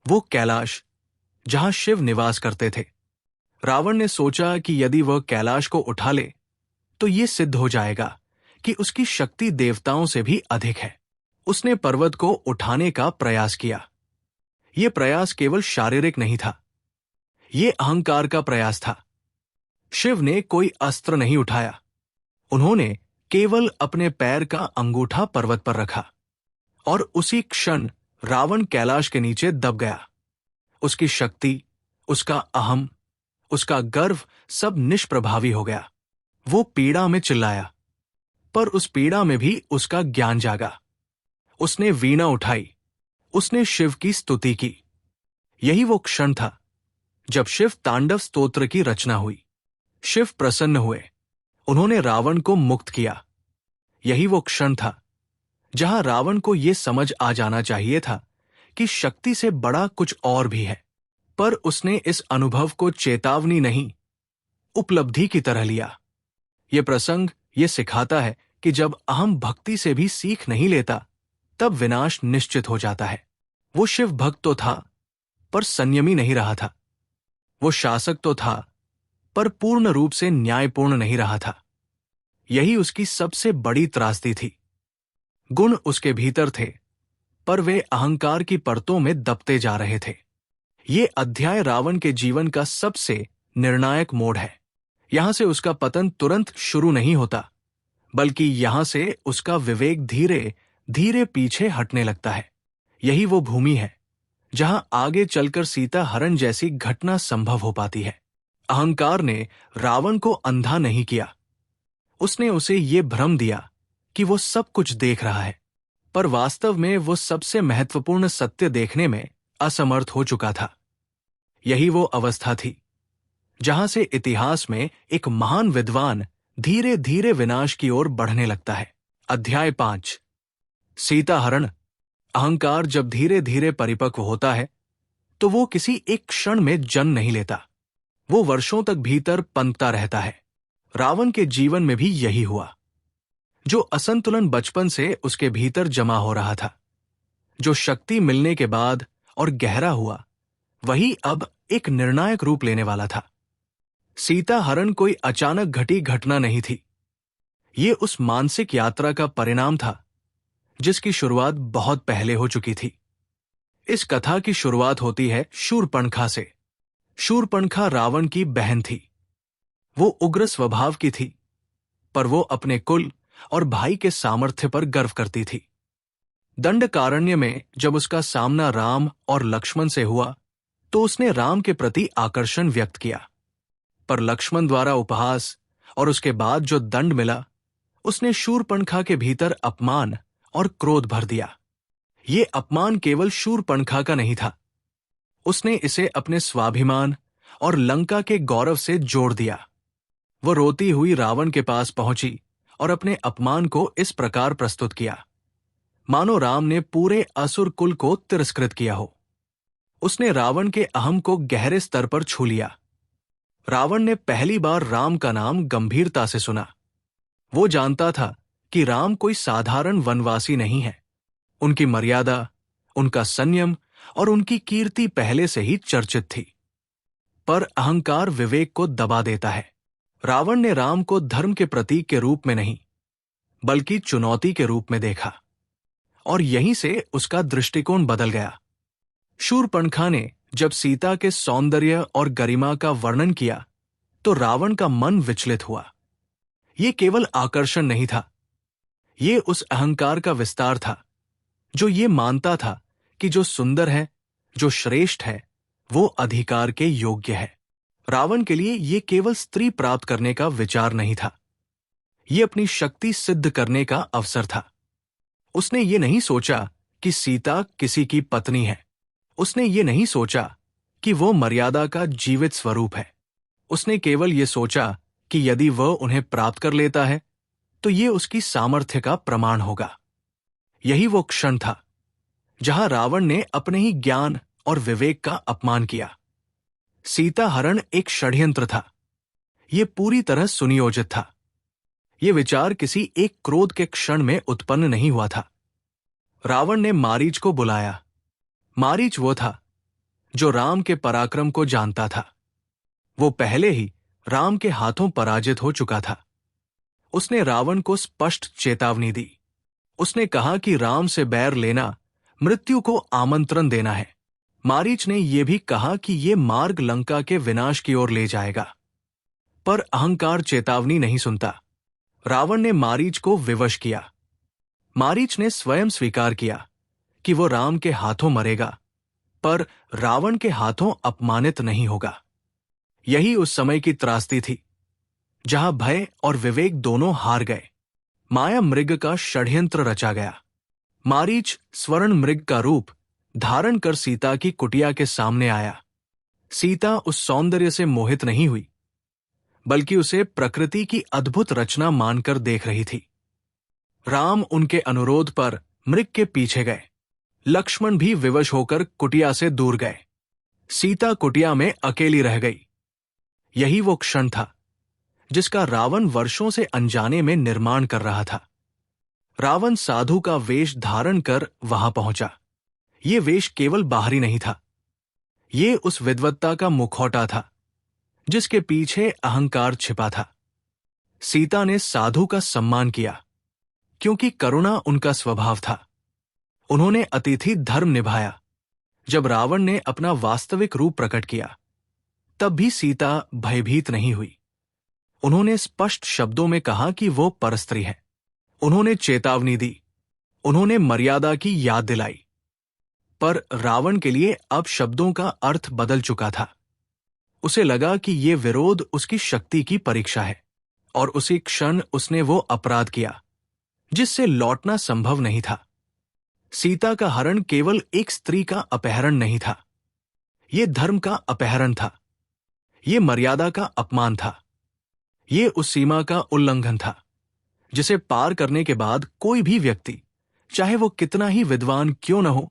वो कैलाश जहां शिव निवास करते थे। रावण ने सोचा कि यदि वह कैलाश को उठा ले तो यह सिद्ध हो जाएगा कि उसकी शक्ति देवताओं से भी अधिक है। उसने पर्वत को उठाने का प्रयास किया। यह प्रयास केवल शारीरिक नहीं था, यह अहंकार का प्रयास था। शिव ने कोई अस्त्र नहीं उठाया। उन्होंने केवल अपने पैर का अंगूठा पर्वत पर रखा और उसी क्षण रावण कैलाश के नीचे दब गया। उसकी शक्ति, उसका अहम, उसका गर्व सब निष्प्रभावी हो गया। वो पीड़ा में चिल्लाया, पर उस पीड़ा में भी उसका ज्ञान जागा। उसने वीणा उठाई, उसने शिव की स्तुति की। यही वो क्षण था जब शिव तांडव स्तोत्र की रचना हुई। शिव प्रसन्न हुए, उन्होंने रावण को मुक्त किया। यही वो क्षण था जहां रावण को यह समझ आ जाना चाहिए था कि शक्ति से बड़ा कुछ और भी है। पर उसने इस अनुभव को चेतावनी नहीं, उपलब्धि की तरह लिया। यह प्रसंग यह सिखाता है कि जब अहम भक्ति से भी सीख नहीं लेता तब विनाश निश्चित हो जाता है। वो शिव भक्त तो था, पर संयमी नहीं रहा था। वो शासक तो था, पर पूर्ण रूप से न्यायपूर्ण नहीं रहा था। यही उसकी सबसे बड़ी त्रासदी थी। गुण उसके भीतर थे, पर वे अहंकार की परतों में दबते जा रहे थे। ये अध्याय रावण के जीवन का सबसे निर्णायक मोड़ है। यहां से उसका पतन तुरंत शुरू नहीं होता, बल्कि यहां से उसका विवेक धीरे धीरे पीछे हटने लगता है। यही वो भूमि है जहां आगे चलकर सीता हरण जैसी घटना संभव हो पाती है। अहंकार ने रावण को अंधा नहीं किया। उसने उसे ये भ्रम दिया कि वो सब कुछ देख रहा है, पर वास्तव में वो सबसे महत्वपूर्ण सत्य देखने में असमर्थ हो चुका था। यही वो अवस्था थी जहां से इतिहास में एक महान विद्वान धीरे धीरे विनाश की ओर बढ़ने लगता है। अध्याय 5, सीता हरण। अहंकार जब धीरे धीरे परिपक्व होता है तो वो किसी एक क्षण में जन्म नहीं लेता, वो वर्षों तक भीतर पनपता रहता है। रावण के जीवन में भी यही हुआ। जो असंतुलन बचपन से उसके भीतर जमा हो रहा था, जो शक्ति मिलने के बाद और गहरा हुआ, वही अब एक निर्णायक रूप लेने वाला था। सीता हरण कोई अचानक घटी घटना नहीं थी। ये उस मानसिक यात्रा का परिणाम था जिसकी शुरुआत बहुत पहले हो चुकी थी। इस कथा की शुरुआत होती है शूर्पणखा से। शूर्पणखा रावण की बहन थी। वो उग्र स्वभाव की थी, पर वो अपने कुल और भाई के सामर्थ्य पर गर्व करती थी। दंडकारण्य में जब उसका सामना राम और लक्ष्मण से हुआ तो उसने राम के प्रति आकर्षण व्यक्त किया, पर लक्ष्मण द्वारा उपहास और उसके बाद जो दंड मिला, उसने शूर्पणखा के भीतर अपमान और क्रोध भर दिया। ये अपमान केवल शूर्पणखा का नहीं था, उसने इसे अपने स्वाभिमान और लंका के गौरव से जोड़ दिया। वो रोती हुई रावण के पास पहुंची और अपने अपमान को इस प्रकार प्रस्तुत किया मानो राम ने पूरे असुर कुल को तिरस्कृत किया हो। उसने रावण के अहम को गहरे स्तर पर छू लिया। रावण ने पहली बार राम का नाम गंभीरता से सुना। वो जानता था कि राम कोई साधारण वनवासी नहीं है। उनकी मर्यादा, उनका संयम और उनकी कीर्ति पहले से ही चर्चित थी। पर अहंकार विवेक को दबा देता है। रावण ने राम को धर्म के प्रतीक के रूप में नहीं, बल्कि चुनौती के रूप में देखा, और यहीं से उसका दृष्टिकोण बदल गया। शूर्पणखा ने जब सीता के सौंदर्य और गरिमा का वर्णन किया तो रावण का मन विचलित हुआ। ये केवल आकर्षण नहीं था, ये उस अहंकार का विस्तार था जो ये मानता था कि जो सुंदर है जो श्रेष्ठ है वो अधिकार के योग्य है। रावण के लिए ये केवल स्त्री प्राप्त करने का विचार नहीं था, ये अपनी शक्ति सिद्ध करने का अवसर था। उसने ये नहीं सोचा कि सीता किसी की पत्नी है, उसने ये नहीं सोचा कि वो मर्यादा का जीवित स्वरूप है। उसने केवल ये सोचा कि यदि वह उन्हें प्राप्त कर लेता है तो ये उसकी सामर्थ्य का प्रमाण होगा। यही वो क्षण था जहां रावण ने अपने ही ज्ञान और विवेक का अपमान किया। सीता हरण एक षड्यंत्र था, ये पूरी तरह सुनियोजित था। ये विचार किसी एक क्रोध के क्षण में उत्पन्न नहीं हुआ था। रावण ने मारीच को बुलाया। मारीच वो था जो राम के पराक्रम को जानता था। वो पहले ही राम के हाथों पराजित हो चुका था। उसने रावण को स्पष्ट चेतावनी दी। उसने कहा कि राम से बैर लेना मृत्यु को आमंत्रण देना है। मारीच ने यह भी कहा कि यह मार्ग लंका के विनाश की ओर ले जाएगा। पर अहंकार चेतावनी नहीं सुनता। रावण ने मारीच को विवश किया। मारीच ने स्वयं स्वीकार किया कि वो राम के हाथों मरेगा, पर रावण के हाथों अपमानित नहीं होगा। यही उस समय की त्रासदी थी जहां भय और विवेक दोनों हार गए। माया मृग का षड्यंत्र रचा गया। मारीच स्वर्ण मृग का रूप धारण कर सीता की कुटिया के सामने आया। सीता उस सौंदर्य से मोहित नहीं हुई, बल्कि उसे प्रकृति की अद्भुत रचना मानकर देख रही थी। राम उनके अनुरोध पर मृग के पीछे गए। लक्ष्मण भी विवश होकर कुटिया से दूर गए। सीता कुटिया में अकेली रह गई। यही वो क्षण था जिसका रावण वर्षों से अनजाने में निर्माण कर रहा था। रावण साधु का वेश धारण कर वहां पहुंचा। ये वेश केवल बाहरी नहीं था, ये उस विद्वत्ता का मुखौटा था जिसके पीछे अहंकार छिपा था। सीता ने साधु का सम्मान किया क्योंकि करुणा उनका स्वभाव था। उन्होंने अतिथि धर्म निभाया। जब रावण ने अपना वास्तविक रूप प्रकट किया तब भी सीता भयभीत नहीं हुई। उन्होंने स्पष्ट शब्दों में कहा कि वो परस्त्री है। उन्होंने चेतावनी दी, उन्होंने मर्यादा की याद दिलाई। पर रावण के लिए अब शब्दों का अर्थ बदल चुका था। उसे लगा कि ये विरोध उसकी शक्ति की परीक्षा है, और उसी क्षण उसने वो अपराध किया जिससे लौटना संभव नहीं था। सीता का हरण केवल एक स्त्री का अपहरण नहीं था, ये धर्म का अपहरण था, ये मर्यादा का अपमान था, ये उस सीमा का उल्लंघन था जिसे पार करने के बाद कोई भी व्यक्ति, चाहे वो कितना ही विद्वान क्यों न हो,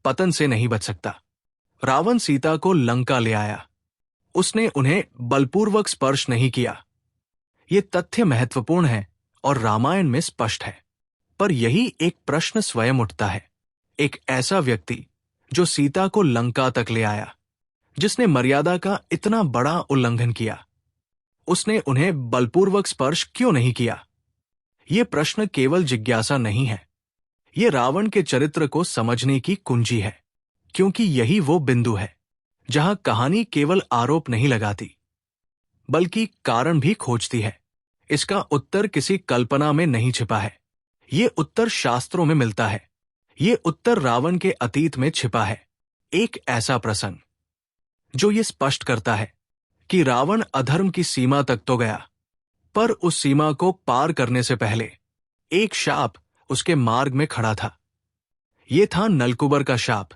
पतन से नहीं बच सकता। रावण सीता को लंका ले आया। उसने उन्हें बलपूर्वक स्पर्श नहीं किया। ये तथ्य महत्वपूर्ण है और रामायण में स्पष्ट है। पर यही एक प्रश्न स्वयं उठता है। एक ऐसा व्यक्ति जो सीता को लंका तक ले आया, जिसने मर्यादा का इतना बड़ा उल्लंघन किया, उसने उन्हें बलपूर्वक स्पर्श क्यों नहीं किया? ये प्रश्न केवल जिज्ञासा नहीं है, ये रावण के चरित्र को समझने की कुंजी है, क्योंकि यही वो बिंदु है जहां कहानी केवल आरोप नहीं लगाती, बल्कि कारण भी खोजती है। इसका उत्तर किसी कल्पना में नहीं छिपा है, ये उत्तर शास्त्रों में मिलता है। ये उत्तर रावण के अतीत में छिपा है। एक ऐसा प्रसंग जो ये स्पष्ट करता है कि रावण अधर्म की सीमा तक तो गया, पर उस सीमा को पार करने से पहले एक शाप उसके मार्ग में खड़ा था। ये था नलकुबर का शाप।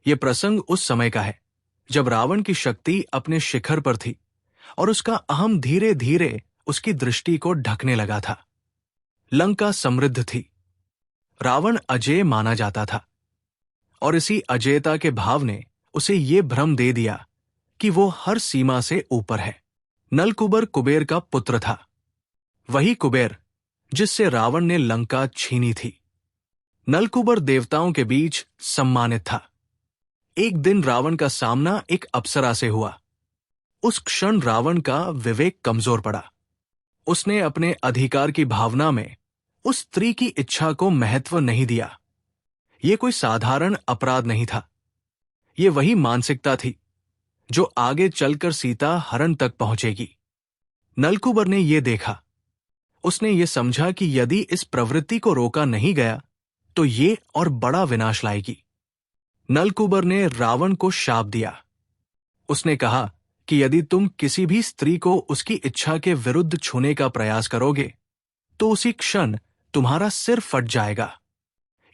ये प्रसंग उस समय का है जब रावण की शक्ति अपने शिखर पर थी और उसका अहम धीरे धीरे उसकी दृष्टि को ढकने लगा था। लंका समृद्ध थी, रावण अजेय माना जाता था, और इसी अजेयता के भाव ने उसे ये भ्रम दे दिया कि वो हर सीमा से ऊपर है। नलकुबर कुबेर का पुत्र था, वही कुबेर जिससे रावण ने लंका छीनी थी। नलकुबर देवताओं के बीच सम्मानित था। एक दिन रावण का सामना एक अप्सरा से हुआ। उस क्षण रावण का विवेक कमजोर पड़ा। उसने अपने अधिकार की भावना में उस स्त्री की इच्छा को महत्व नहीं दिया। यह कोई साधारण अपराध नहीं था, यह वही मानसिकता थी जो आगे चलकर सीता हरण तक पहुंचेगी। नलकुबर ने यह देखा। उसने ये समझा कि यदि इस प्रवृत्ति को रोका नहीं गया तो ये और बड़ा विनाश लाएगी। नलकूबर ने रावण को शाप दिया। उसने कहा कि यदि तुम किसी भी स्त्री को उसकी इच्छा के विरुद्ध छूने का प्रयास करोगे तो उसी क्षण तुम्हारा सिर फट जाएगा।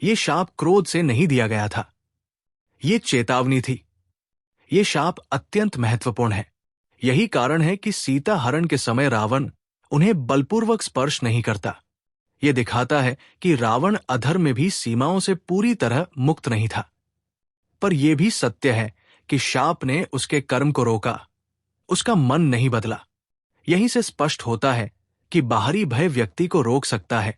ये शाप क्रोध से नहीं दिया गया था, ये चेतावनी थी। ये शाप अत्यंत महत्वपूर्ण है। यही कारण है कि सीता हरण के समय रावण उन्हें बलपूर्वक स्पर्श नहीं करता। यह दिखाता है कि रावण अधर्म में भी सीमाओं से पूरी तरह मुक्त नहीं था। पर यह भी सत्य है कि शाप ने उसके कर्म को रोका, उसका मन नहीं बदला। यहीं से स्पष्ट होता है कि बाहरी भय व्यक्ति को रोक सकता है,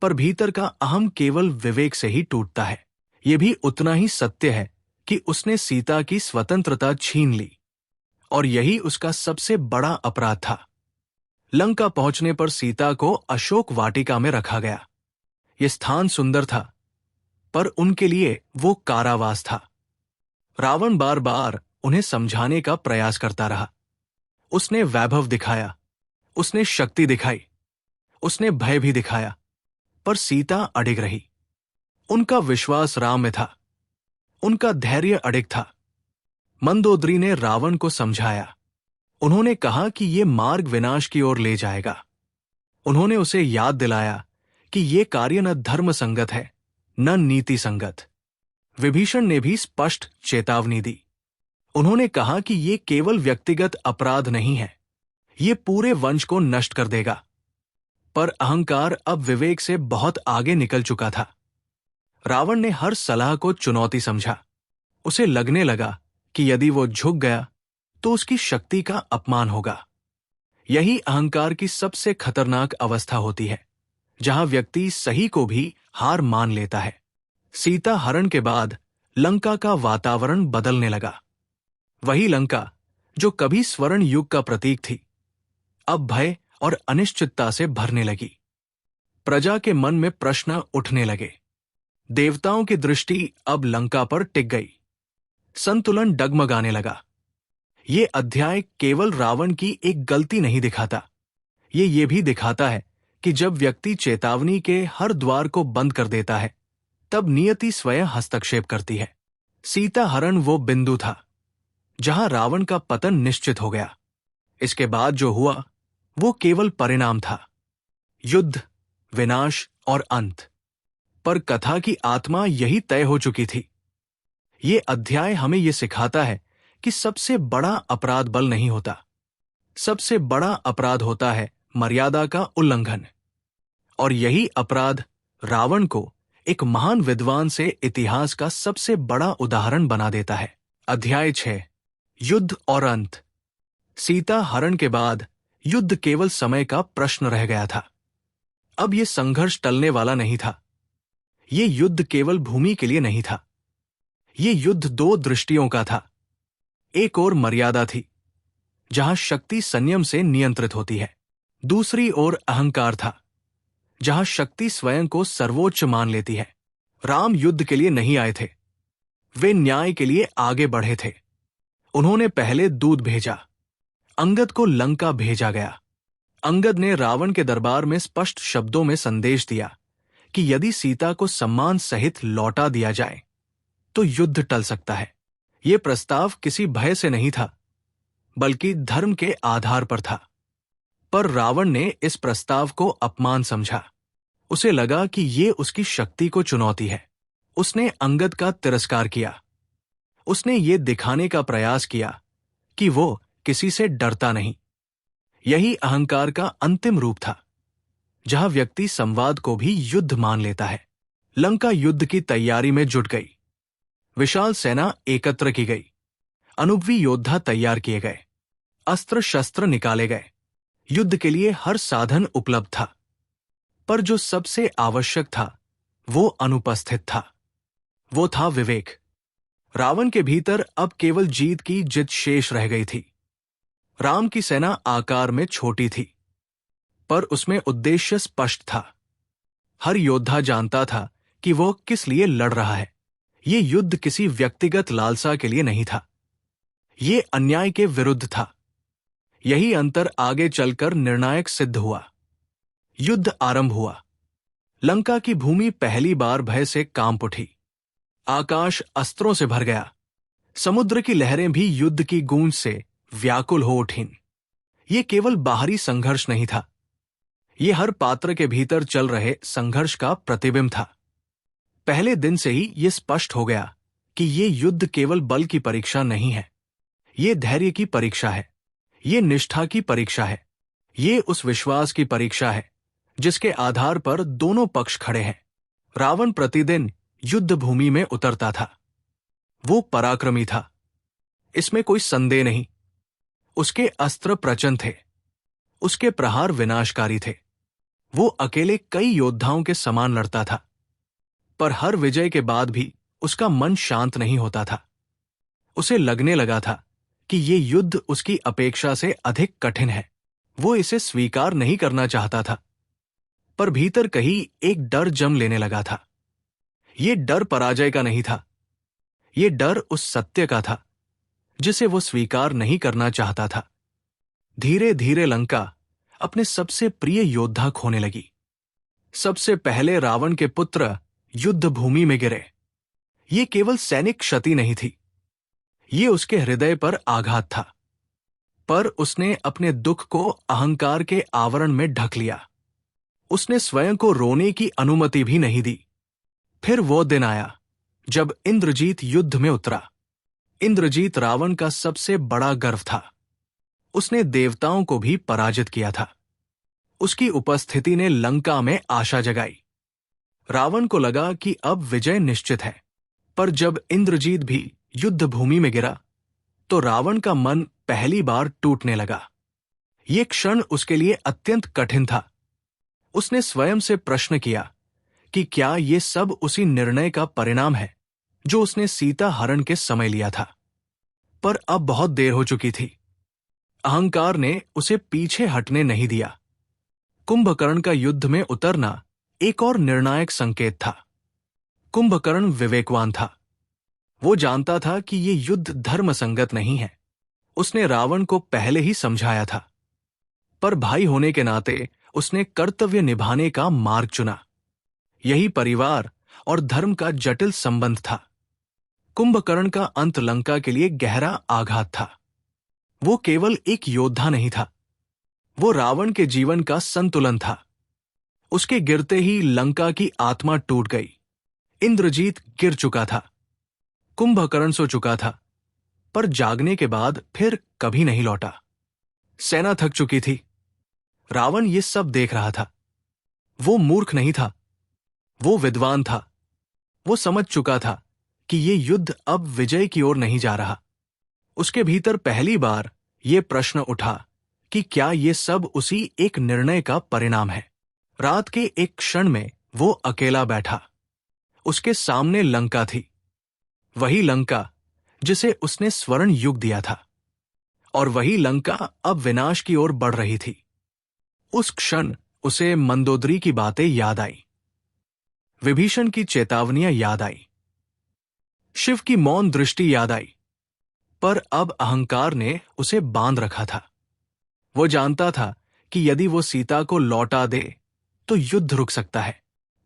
पर भीतर का अहम केवल विवेक से ही टूटता है। यह भी उतना ही सत्य है कि उसने सीता की स्वतंत्रता छीन ली, और यही उसका सबसे बड़ा अपराध था। लंका पहुंचने पर सीता को अशोक वाटिका में रखा गया। यह स्थान सुंदर था, पर उनके लिए वो कारावास था। रावण बार बार उन्हें समझाने का प्रयास करता रहा। उसने वैभव दिखाया, उसने शक्ति दिखाई, उसने भय भी दिखाया, पर सीता अडिग रही। उनका विश्वास राम में था, उनका धैर्य अडिग था। मंदोदरी ने रावण को समझाया। उन्होंने कहा कि यह मार्ग विनाश की ओर ले जाएगा। उन्होंने उसे याद दिलाया कि यह कार्य न धर्म संगत है, न नीति संगत। विभीषण ने भी स्पष्ट चेतावनी दी। उन्होंने कहा कि यह केवल व्यक्तिगत अपराध नहीं है, यह पूरे वंश को नष्ट कर देगा। पर अहंकार अब विवेक से बहुत आगे निकल चुका था। रावण ने हर सलाह को चुनौती समझा। उसे लगने लगा कि यदि वो झुक गया तो उसकी शक्ति का अपमान होगा। यही अहंकार की सबसे खतरनाक अवस्था होती है, जहां व्यक्ति सही को भी हार मान लेता है। सीता हरण के बाद लंका का वातावरण बदलने लगा। वही लंका जो कभी स्वर्ण युग का प्रतीक थी, अब भय और अनिश्चितता से भरने लगी। प्रजा के मन में प्रश्न उठने लगे। देवताओं की दृष्टि अब लंका पर टिक गई। संतुलन डगमगाने लगा। ये अध्याय केवल रावण की एक गलती नहीं दिखाता, ये भी दिखाता है कि जब व्यक्ति चेतावनी के हर द्वार को बंद कर देता है, तब नियति स्वयं हस्तक्षेप करती है। सीता हरण वो बिंदु था जहां रावण का पतन निश्चित हो गया। इसके बाद जो हुआ वो केवल परिणाम था, युद्ध, विनाश और अंत। पर कथा की आत्मा यही तय हो चुकी थी। ये अध्याय हमें ये सिखाता है कि सबसे बड़ा अपराध बल नहीं होता, सबसे बड़ा अपराध होता है मर्यादा का उल्लंघन। और यही अपराध रावण को एक महान विद्वान से इतिहास का सबसे बड़ा उदाहरण बना देता है। अध्याय 6, युद्ध और अंत। सीता हरण के बाद युद्ध केवल समय का प्रश्न रह गया था। अब यह संघर्ष टलने वाला नहीं था। ये युद्ध केवल भूमि के लिए नहीं था, ये युद्ध दो दृष्टियों का था। एक ओर मर्यादा थी, जहां शक्ति संयम से नियंत्रित होती है। दूसरी ओर अहंकार था, जहां शक्ति स्वयं को सर्वोच्च मान लेती है। राम युद्ध के लिए नहीं आए थे, वे न्याय के लिए आगे बढ़े थे। उन्होंने पहले दूत भेजा, अंगद को लंका भेजा गया। अंगद ने रावण के दरबार में स्पष्ट शब्दों में संदेश दिया कि यदि सीता को सम्मान सहित लौटा दिया जाए तो युद्ध टल सकता है। यह प्रस्ताव किसी भय से नहीं था, बल्कि धर्म के आधार पर था। पर रावण ने इस प्रस्ताव को अपमान समझा। उसे लगा कि यह उसकी शक्ति को चुनौती है। उसने अंगद का तिरस्कार किया। उसने ये दिखाने का प्रयास किया कि वो किसी से डरता नहीं। यही अहंकार का अंतिम रूप था, जहां व्यक्ति संवाद को भी युद्ध मान लेता है। लंका युद्ध की तैयारी में जुट गई। विशाल सेना एकत्र की गई, अनुभवी योद्धा तैयार किए गए, अस्त्र शस्त्र निकाले गए। युद्ध के लिए हर साधन उपलब्ध था, पर जो सबसे आवश्यक था वो अनुपस्थित था। वो था विवेक। रावण के भीतर अब केवल जीत की जिद शेष रह गई थी। राम की सेना आकार में छोटी थी, पर उसमें उद्देश्य स्पष्ट था। हर योद्धा जानता था कि वो किस लिए लड़ रहा है। ये युद्ध किसी व्यक्तिगत लालसा के लिए नहीं था, ये अन्याय के विरुद्ध था। यही अंतर आगे चलकर निर्णायक सिद्ध हुआ। युद्ध आरंभ हुआ। लंका की भूमि पहली बार भय से कांप उठी। आकाश अस्त्रों से भर गया। समुद्र की लहरें भी युद्ध की गूंज से व्याकुल हो उठीं। ये केवल बाहरी संघर्ष नहीं था, ये हर पात्र के भीतर चल रहे संघर्ष का प्रतिबिंब था। पहले दिन से ही ये स्पष्ट हो गया कि ये युद्ध केवल बल की परीक्षा नहीं है, ये धैर्य की परीक्षा है, ये निष्ठा की परीक्षा है, ये उस विश्वास की परीक्षा है जिसके आधार पर दोनों पक्ष खड़े हैं। रावण प्रतिदिन युद्ध भूमि में उतरता था। वो पराक्रमी था, इसमें कोई संदेह नहीं। उसके अस्त्र प्रचंड थे, उसके प्रहार विनाशकारी थे। वो अकेले कई योद्धाओं के समान लड़ता था, पर हर विजय के बाद भी उसका मन शांत नहीं होता था। उसे लगने लगा था कि ये युद्ध उसकी अपेक्षा से अधिक कठिन है। वो इसे स्वीकार नहीं करना चाहता था, पर भीतर कहीं एक डर जम लेने लगा था। ये डर पराजय का नहीं था, ये डर उस सत्य का था जिसे वो स्वीकार नहीं करना चाहता था। धीरे धीरे लंका अपने सबसे प्रिय योद्धा खोने लगी। सबसे पहले रावण के पुत्र युद्ध भूमि में गिरे। ये केवल सैनिक क्षति नहीं थी, ये उसके हृदय पर आघात था। पर उसने अपने दुख को अहंकार के आवरण में ढक लिया। उसने स्वयं को रोने की अनुमति भी नहीं दी। फिर वो दिन आया जब इंद्रजीत युद्ध में उतरा। इंद्रजीत रावण का सबसे बड़ा गर्व था। उसने देवताओं को भी पराजित किया था। उसकी उपस्थिति ने लंका में आशा जगाई। रावण को लगा कि अब विजय निश्चित है, पर जब इंद्रजीत भी युद्ध भूमि में गिरा तो रावण का मन पहली बार टूटने लगा। ये क्षण उसके लिए अत्यंत कठिन था। उसने स्वयं से प्रश्न किया कि क्या ये सब उसी निर्णय का परिणाम है जो उसने सीता हरण के समय लिया था। पर अब बहुत देर हो चुकी थी। अहंकार ने उसे पीछे हटने नहीं दिया। कुंभकर्ण का युद्ध में उतरना एक और निर्णायक संकेत था। कुंभकर्ण विवेकवान था। वो जानता था कि ये युद्ध धर्मसंगत नहीं है। उसने रावण को पहले ही समझाया था, पर भाई होने के नाते उसने कर्तव्य निभाने का मार्ग चुना। यही परिवार और धर्म का जटिल संबंध था। कुंभकर्ण का अंत लंका के लिए गहरा आघात था। वो केवल एक योद्धा नहीं था, वो रावण के जीवन का संतुलन था। उसके गिरते ही लंका की आत्मा टूट गई। इंद्रजीत गिर चुका था, कुंभकर्ण सो चुका था, पर जागने के बाद फिर कभी नहीं लौटा। सेना थक चुकी थी। रावण ये सब देख रहा था। वो मूर्ख नहीं था, वो विद्वान था। वो समझ चुका था कि ये युद्ध अब विजय की ओर नहीं जा रहा। उसके भीतर पहली बार ये प्रश्न उठा कि क्या ये सब उसी एक निर्णय का परिणाम है। रात के एक क्षण में वो अकेला बैठा। उसके सामने लंका थी, वही लंका जिसे उसने स्वर्ण युग दिया था, और वही लंका अब विनाश की ओर बढ़ रही थी। उस क्षण उसे मंदोदरी की बातें याद आई, विभीषण की चेतावनियां याद आई, शिव की मौन दृष्टि याद आई। पर अब अहंकार ने उसे बांध रखा था। वो जानता था कि यदि वो सीता को लौटा दे तो युद्ध रुक सकता है,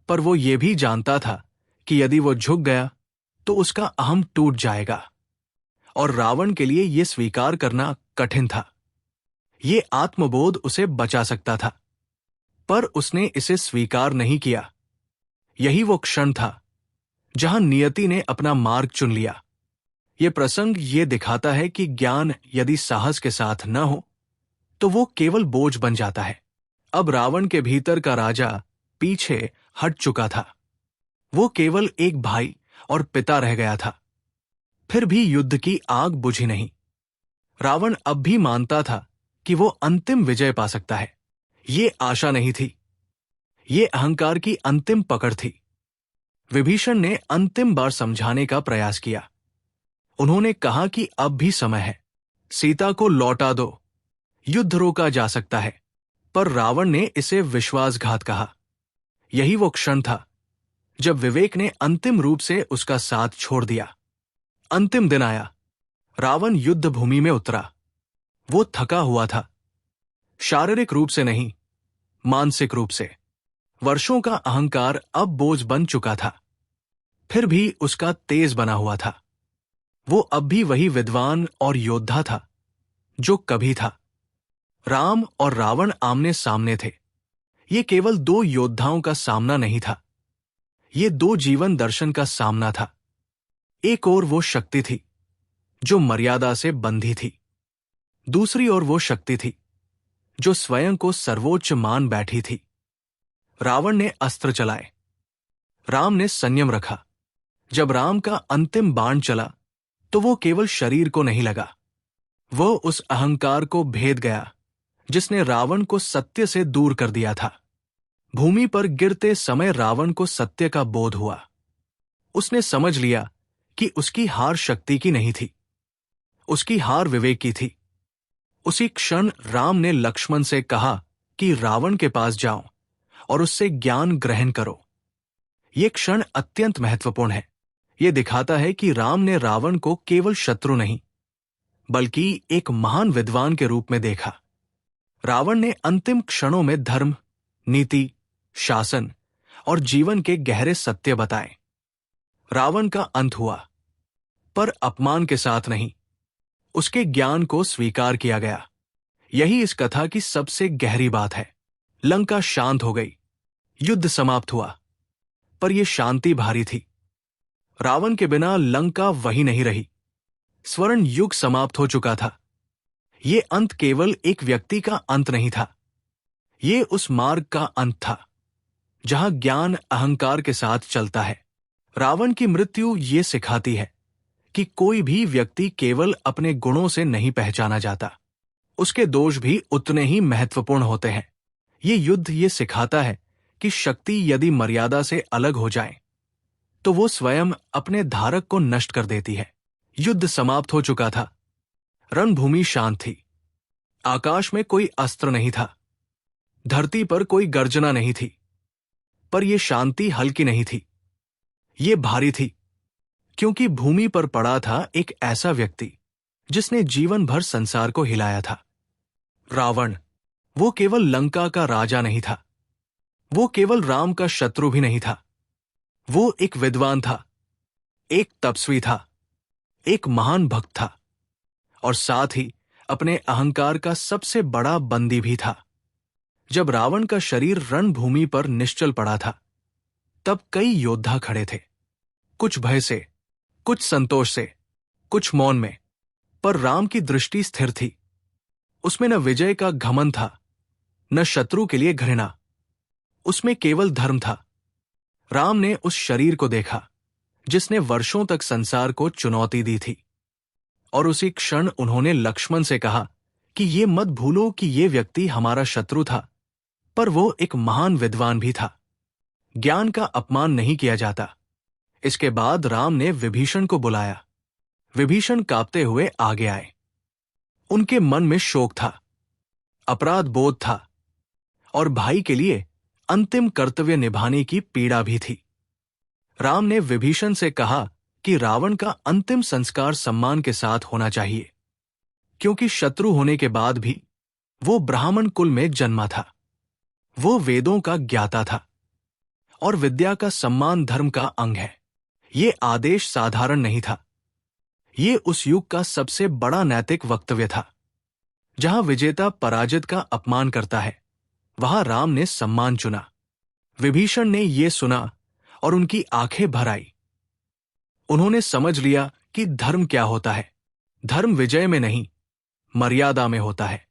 पर वो ये भी जानता था कि यदि वो झुक गया तो उसका अहम टूट जाएगा। और रावण के लिए ये स्वीकार करना कठिन था। ये आत्मबोध उसे बचा सकता था, पर उसने इसे स्वीकार नहीं किया। यही वो क्षण था जहां नियति ने अपना मार्ग चुन लिया। ये प्रसंग ये दिखाता है कि ज्ञान यदि साहस के साथ न हो तो वो केवल बोझ बन जाता है। अब रावण के भीतर का राजा पीछे हट चुका था। वो केवल एक भाई और पिता रह गया था। फिर भी युद्ध की आग बुझी नहीं। रावण अब भी मानता था कि वो अंतिम विजय पा सकता है। ये आशा नहीं थी, ये अहंकार की अंतिम पकड़ थी। विभीषण ने अंतिम बार समझाने का प्रयास किया। उन्होंने कहा कि अब भी समय है, सीता को लौटा दो, युद्ध रोका जा सकता है। पर रावण ने इसे विश्वासघात कहा। यही वो क्षण था जब विवेक ने अंतिम रूप से उसका साथ छोड़ दिया। अंतिम दिन आया। रावण युद्ध भूमि में उतरा। वो थका हुआ था, शारीरिक रूप से नहीं, मानसिक रूप से। वर्षों का अहंकार अब बोझ बन चुका था। फिर भी उसका तेज बना हुआ था। वो अब भी वही विद्वान और योद्धा था जो कभी था। राम और रावण आमने सामने थे। ये केवल दो योद्धाओं का सामना नहीं था, ये दो जीवन दर्शन का सामना था। एक ओर वो शक्ति थी जो मर्यादा से बंधी थी, दूसरी ओर वो शक्ति थी जो स्वयं को सर्वोच्च मान बैठी थी। रावण ने अस्त्र चलाए, राम ने संयम रखा। जब राम का अंतिम बाण चला तो वो केवल शरीर को नहीं लगा, वो उस अहंकार को भेद गया जिसने रावण को सत्य से दूर कर दिया था। भूमि पर गिरते समय रावण को सत्य का बोध हुआ। उसने समझ लिया कि उसकी हार शक्ति की नहीं थी, उसकी हार विवेक की थी। उसी क्षण राम ने लक्ष्मण से कहा कि रावण के पास जाओ और उससे ज्ञान ग्रहण करो। यह क्षण अत्यंत महत्वपूर्ण है। यह दिखाता है कि राम ने रावण को केवल शत्रु नहीं बल्कि एक महान विद्वान के रूप में देखा। रावण ने अंतिम क्षणों में धर्म, नीति, शासन और जीवन के गहरे सत्य बताए। रावण का अंत हुआ, पर अपमान के साथ नहीं, उसके ज्ञान को स्वीकार किया गया। यही इस कथा की सबसे गहरी बात है। लंका शांत हो गई, युद्ध समाप्त हुआ, पर यह शांति भारी थी। रावण के बिना लंका वही नहीं रही। स्वर्ण युग समाप्त हो चुका था। ये अंत केवल एक व्यक्ति का अंत नहीं था, ये उस मार्ग का अंत था जहां ज्ञान अहंकार के साथ चलता है। रावण की मृत्यु ये सिखाती है कि कोई भी व्यक्ति केवल अपने गुणों से नहीं पहचाना जाता, उसके दोष भी उतने ही महत्वपूर्ण होते हैं। ये युद्ध ये सिखाता है कि शक्ति यदि मर्यादा से अलग हो जाए तो वो स्वयं अपने धारक को नष्ट कर देती है। युद्ध समाप्त हो चुका था, रणभूमि शांत थी। आकाश में कोई अस्त्र नहीं था, धरती पर कोई गर्जना नहीं थी, पर यह शांति हल्की नहीं थी, ये भारी थी, क्योंकि भूमि पर पड़ा था एक ऐसा व्यक्ति जिसने जीवन भर संसार को हिलाया था। रावण, वो केवल लंका का राजा नहीं था, वो केवल राम का शत्रु भी नहीं था। वो एक विद्वान था, एक तपस्वी था, एक महान भक्त था और साथ ही अपने अहंकार का सबसे बड़ा बंदी भी था। जब रावण का शरीर रणभूमि पर निश्चल पड़ा था तब कई योद्धा खड़े थे, कुछ भय से, कुछ संतोष से, कुछ मौन में, पर राम की दृष्टि स्थिर थी। उसमें न विजय का घमंड था, न शत्रु के लिए घृणा, उसमें केवल धर्म था। राम ने उस शरीर को देखा जिसने वर्षों तक संसार को चुनौती दी थी, और उसी क्षण उन्होंने लक्ष्मण से कहा कि ये मत भूलो कि ये व्यक्ति हमारा शत्रु था, पर वो एक महान विद्वान भी था। ज्ञान का अपमान नहीं किया जाता। इसके बाद राम ने विभीषण को बुलाया। विभीषण कांपते हुए आगे आए। उनके मन में शोक था, अपराध बोध था और भाई के लिए अंतिम कर्तव्य निभाने की पीड़ा भी थी। राम ने विभीषण से कहा कि रावण का अंतिम संस्कार सम्मान के साथ होना चाहिए, क्योंकि शत्रु होने के बाद भी वो ब्राह्मण कुल में जन्मा था। वो वेदों का ज्ञाता था और विद्या का सम्मान धर्म का अंग है। ये आदेश साधारण नहीं था, ये उस युग का सबसे बड़ा नैतिक वक्तव्य था। जहां विजेता पराजित का अपमान करता है, वहां राम ने सम्मान चुना। विभीषण ने यह सुना और उनकी आंखें भर आई। उन्होंने समझ लिया कि धर्म क्या होता है। धर्म विजय में नहीं, मर्यादा में होता है।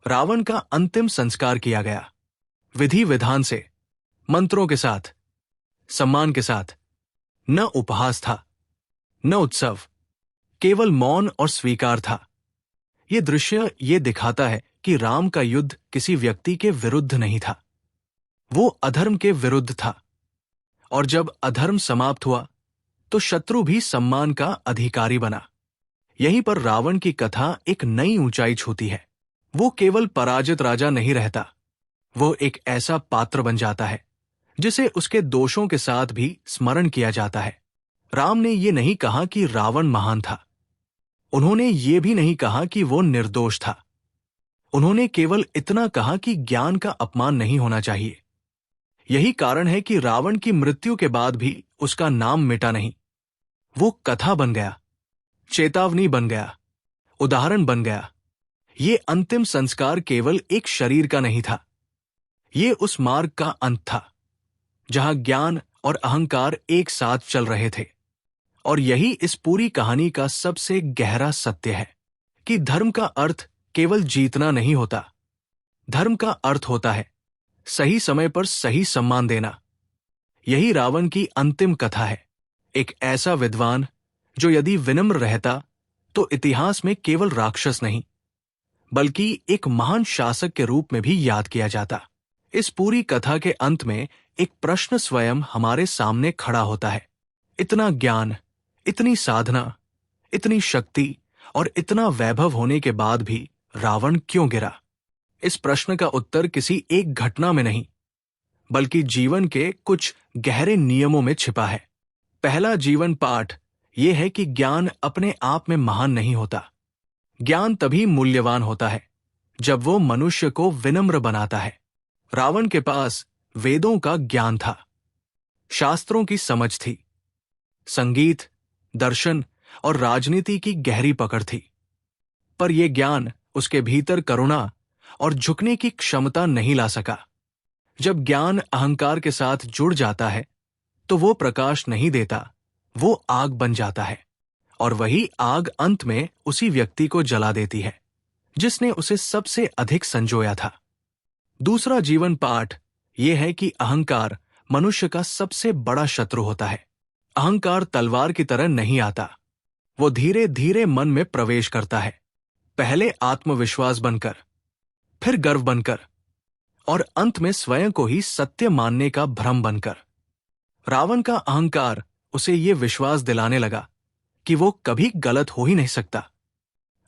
रावण का अंतिम संस्कार किया गया, विधि विधान से, मंत्रों के साथ, सम्मान के साथ। न उपहास था, न उत्सव, केवल मौन और स्वीकार था। यह दृश्य ये दिखाता है कि राम का युद्ध किसी व्यक्ति के विरुद्ध नहीं था, वो अधर्म के विरुद्ध था। और जब अधर्म समाप्त हुआ तो शत्रु भी सम्मान का अधिकारी बना। यहीं पर रावण की कथा एक नई ऊंचाई छूती है। वो केवल पराजित राजा नहीं रहता, वो एक ऐसा पात्र बन जाता है जिसे उसके दोषों के साथ भी स्मरण किया जाता है। राम ने ये नहीं कहा कि रावण महान था, उन्होंने ये भी नहीं कहा कि वो निर्दोष था। उन्होंने केवल इतना कहा कि ज्ञान का अपमान नहीं होना चाहिए। यही कारण है कि रावण की मृत्यु के बाद भी उसका नाम मिटा नहीं। वो कथा बन गया, चेतावनी बन गया, उदाहरण बन गया। ये अंतिम संस्कार केवल एक शरीर का नहीं था, ये उस मार्ग का अंत था जहां ज्ञान और अहंकार एक साथ चल रहे थे। और यही इस पूरी कहानी का सबसे गहरा सत्य है कि धर्म का अर्थ केवल जीतना नहीं होता। धर्म का अर्थ होता है सही समय पर सही सम्मान देना। यही रावण की अंतिम कथा है। एक ऐसा विद्वान जो यदि विनम्र रहता तो इतिहास में केवल राक्षस नहीं बल्कि एक महान शासक के रूप में भी याद किया जाता। इस पूरी कथा के अंत में एक प्रश्न स्वयं हमारे सामने खड़ा होता है। इतना ज्ञान, इतनी साधना, इतनी शक्ति और इतना वैभव होने के बाद भी रावण क्यों गिरा? इस प्रश्न का उत्तर किसी एक घटना में नहीं बल्कि जीवन के कुछ गहरे नियमों में छिपा है। पहला जीवन पाठ यह है कि ज्ञान अपने आप में महान नहीं होता। ज्ञान तभी मूल्यवान होता है जब वो मनुष्य को विनम्र बनाता है। रावण के पास वेदों का ज्ञान था, शास्त्रों की समझ थी, संगीत, दर्शन और राजनीति की गहरी पकड़ थी। पर यह ज्ञान उसके भीतर करुणा और झुकने की क्षमता नहीं ला सका। जब ज्ञान अहंकार के साथ जुड़ जाता है तो वो प्रकाश नहीं देता, वो आग बन जाता है। और वही आग अंत में उसी व्यक्ति को जला देती है जिसने उसे सबसे अधिक संजोया था। दूसरा जीवन पाठ यह है कि अहंकार मनुष्य का सबसे बड़ा शत्रु होता है। अहंकार तलवार की तरह नहीं आता, वो धीरे धीरे मन में प्रवेश करता है। पहले आत्मविश्वास बनकर, फिर गर्व बनकर और अंत में स्वयं को ही सत्य मानने का भ्रम बनकर। रावण का अहंकार उसे ये विश्वास दिलाने लगा कि वो कभी गलत हो ही नहीं सकता।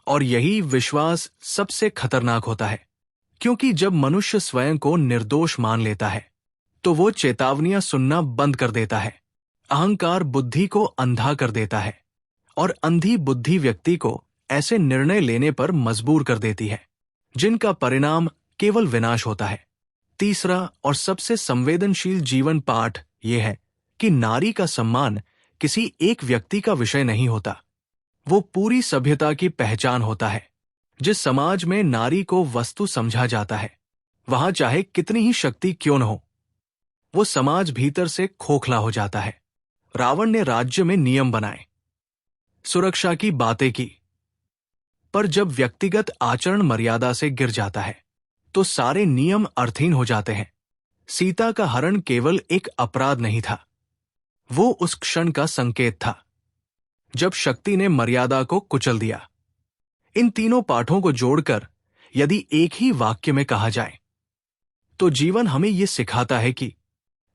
और यही विश्वास सबसे खतरनाक होता है, क्योंकि जब मनुष्य स्वयं को निर्दोष मान लेता है तो वो चेतावनियां सुनना बंद कर देता है। अहंकार बुद्धि को अंधा कर देता है और अंधी बुद्धि व्यक्ति को ऐसे निर्णय लेने पर मजबूर कर देती है जिनका परिणाम केवल विनाश होता है। तीसरा और सबसे संवेदनशील जीवन पाठ यह है कि नारी का सम्मान किसी एक व्यक्ति का विषय नहीं होता, वो पूरी सभ्यता की पहचान होता है। जिस समाज में नारी को वस्तु समझा जाता है वहां चाहे कितनी ही शक्ति क्यों न हो, वो समाज भीतर से खोखला हो जाता है। रावण ने राज्य में नियम बनाए, सुरक्षा की बातें की, पर जब व्यक्तिगत आचरण मर्यादा से गिर जाता है तो सारे नियम अर्थहीन हो जाते हैं। सीता का हरण केवल एक अपराध नहीं था, वो उस क्षण का संकेत था जब शक्ति ने मर्यादा को कुचल दिया। इन तीनों पाठों को जोड़कर यदि एक ही वाक्य में कहा जाए तो जीवन हमें यह सिखाता है कि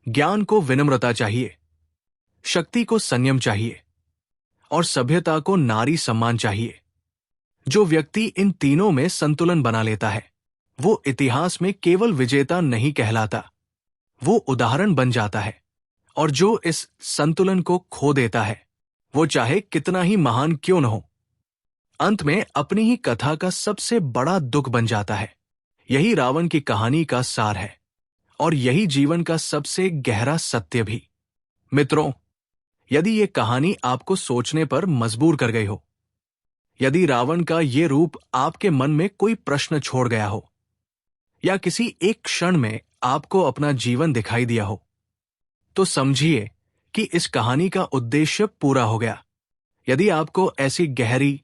ज्ञान को विनम्रता चाहिए, शक्ति को संयम चाहिए और सभ्यता को नारी सम्मान चाहिए। जो व्यक्ति इन तीनों में संतुलन बना लेता है वो इतिहास में केवल विजेता नहीं कहलाता, वो उदाहरण बन जाता है। और जो इस संतुलन को खो देता है वो चाहे कितना ही महान क्यों न हो, अंत में अपनी ही कथा का सबसे बड़ा दुख बन जाता है। यही रावण की कहानी का सार है और यही जीवन का सबसे गहरा सत्य भी। मित्रों, यदि ये कहानी आपको सोचने पर मजबूर कर गई हो, यदि रावण का ये रूप आपके मन में कोई प्रश्न छोड़ गया हो या किसी एक क्षण में आपको अपना जीवन दिखाई दिया हो, तो समझिए कि इस कहानी का उद्देश्य पूरा हो गया। यदि आपको ऐसी गहरी,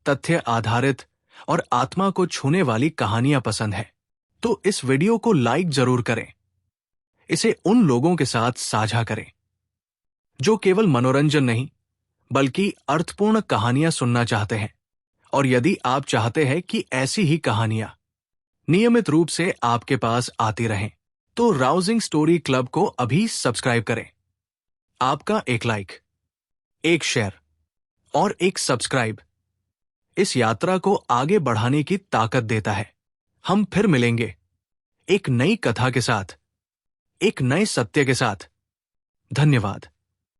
तथ्य आधारित और आत्मा को छूने वाली कहानियां पसंद है तो इस वीडियो को लाइक जरूर करें। इसे उन लोगों के साथ साझा करें जो केवल मनोरंजन नहीं बल्कि अर्थपूर्ण कहानियां सुनना चाहते हैं। और यदि आप चाहते हैं कि ऐसी ही कहानियां नियमित रूप से आपके पास आती रहें तो राउजिंग स्टोरी क्लब को अभी सब्सक्राइब करें। आपका एक लाइक, एक शेयर और एक सब्सक्राइब इस यात्रा को आगे बढ़ाने की ताकत देता है। हम फिर मिलेंगे एक नई कथा के साथ, एक नए सत्य के साथ। धन्यवाद।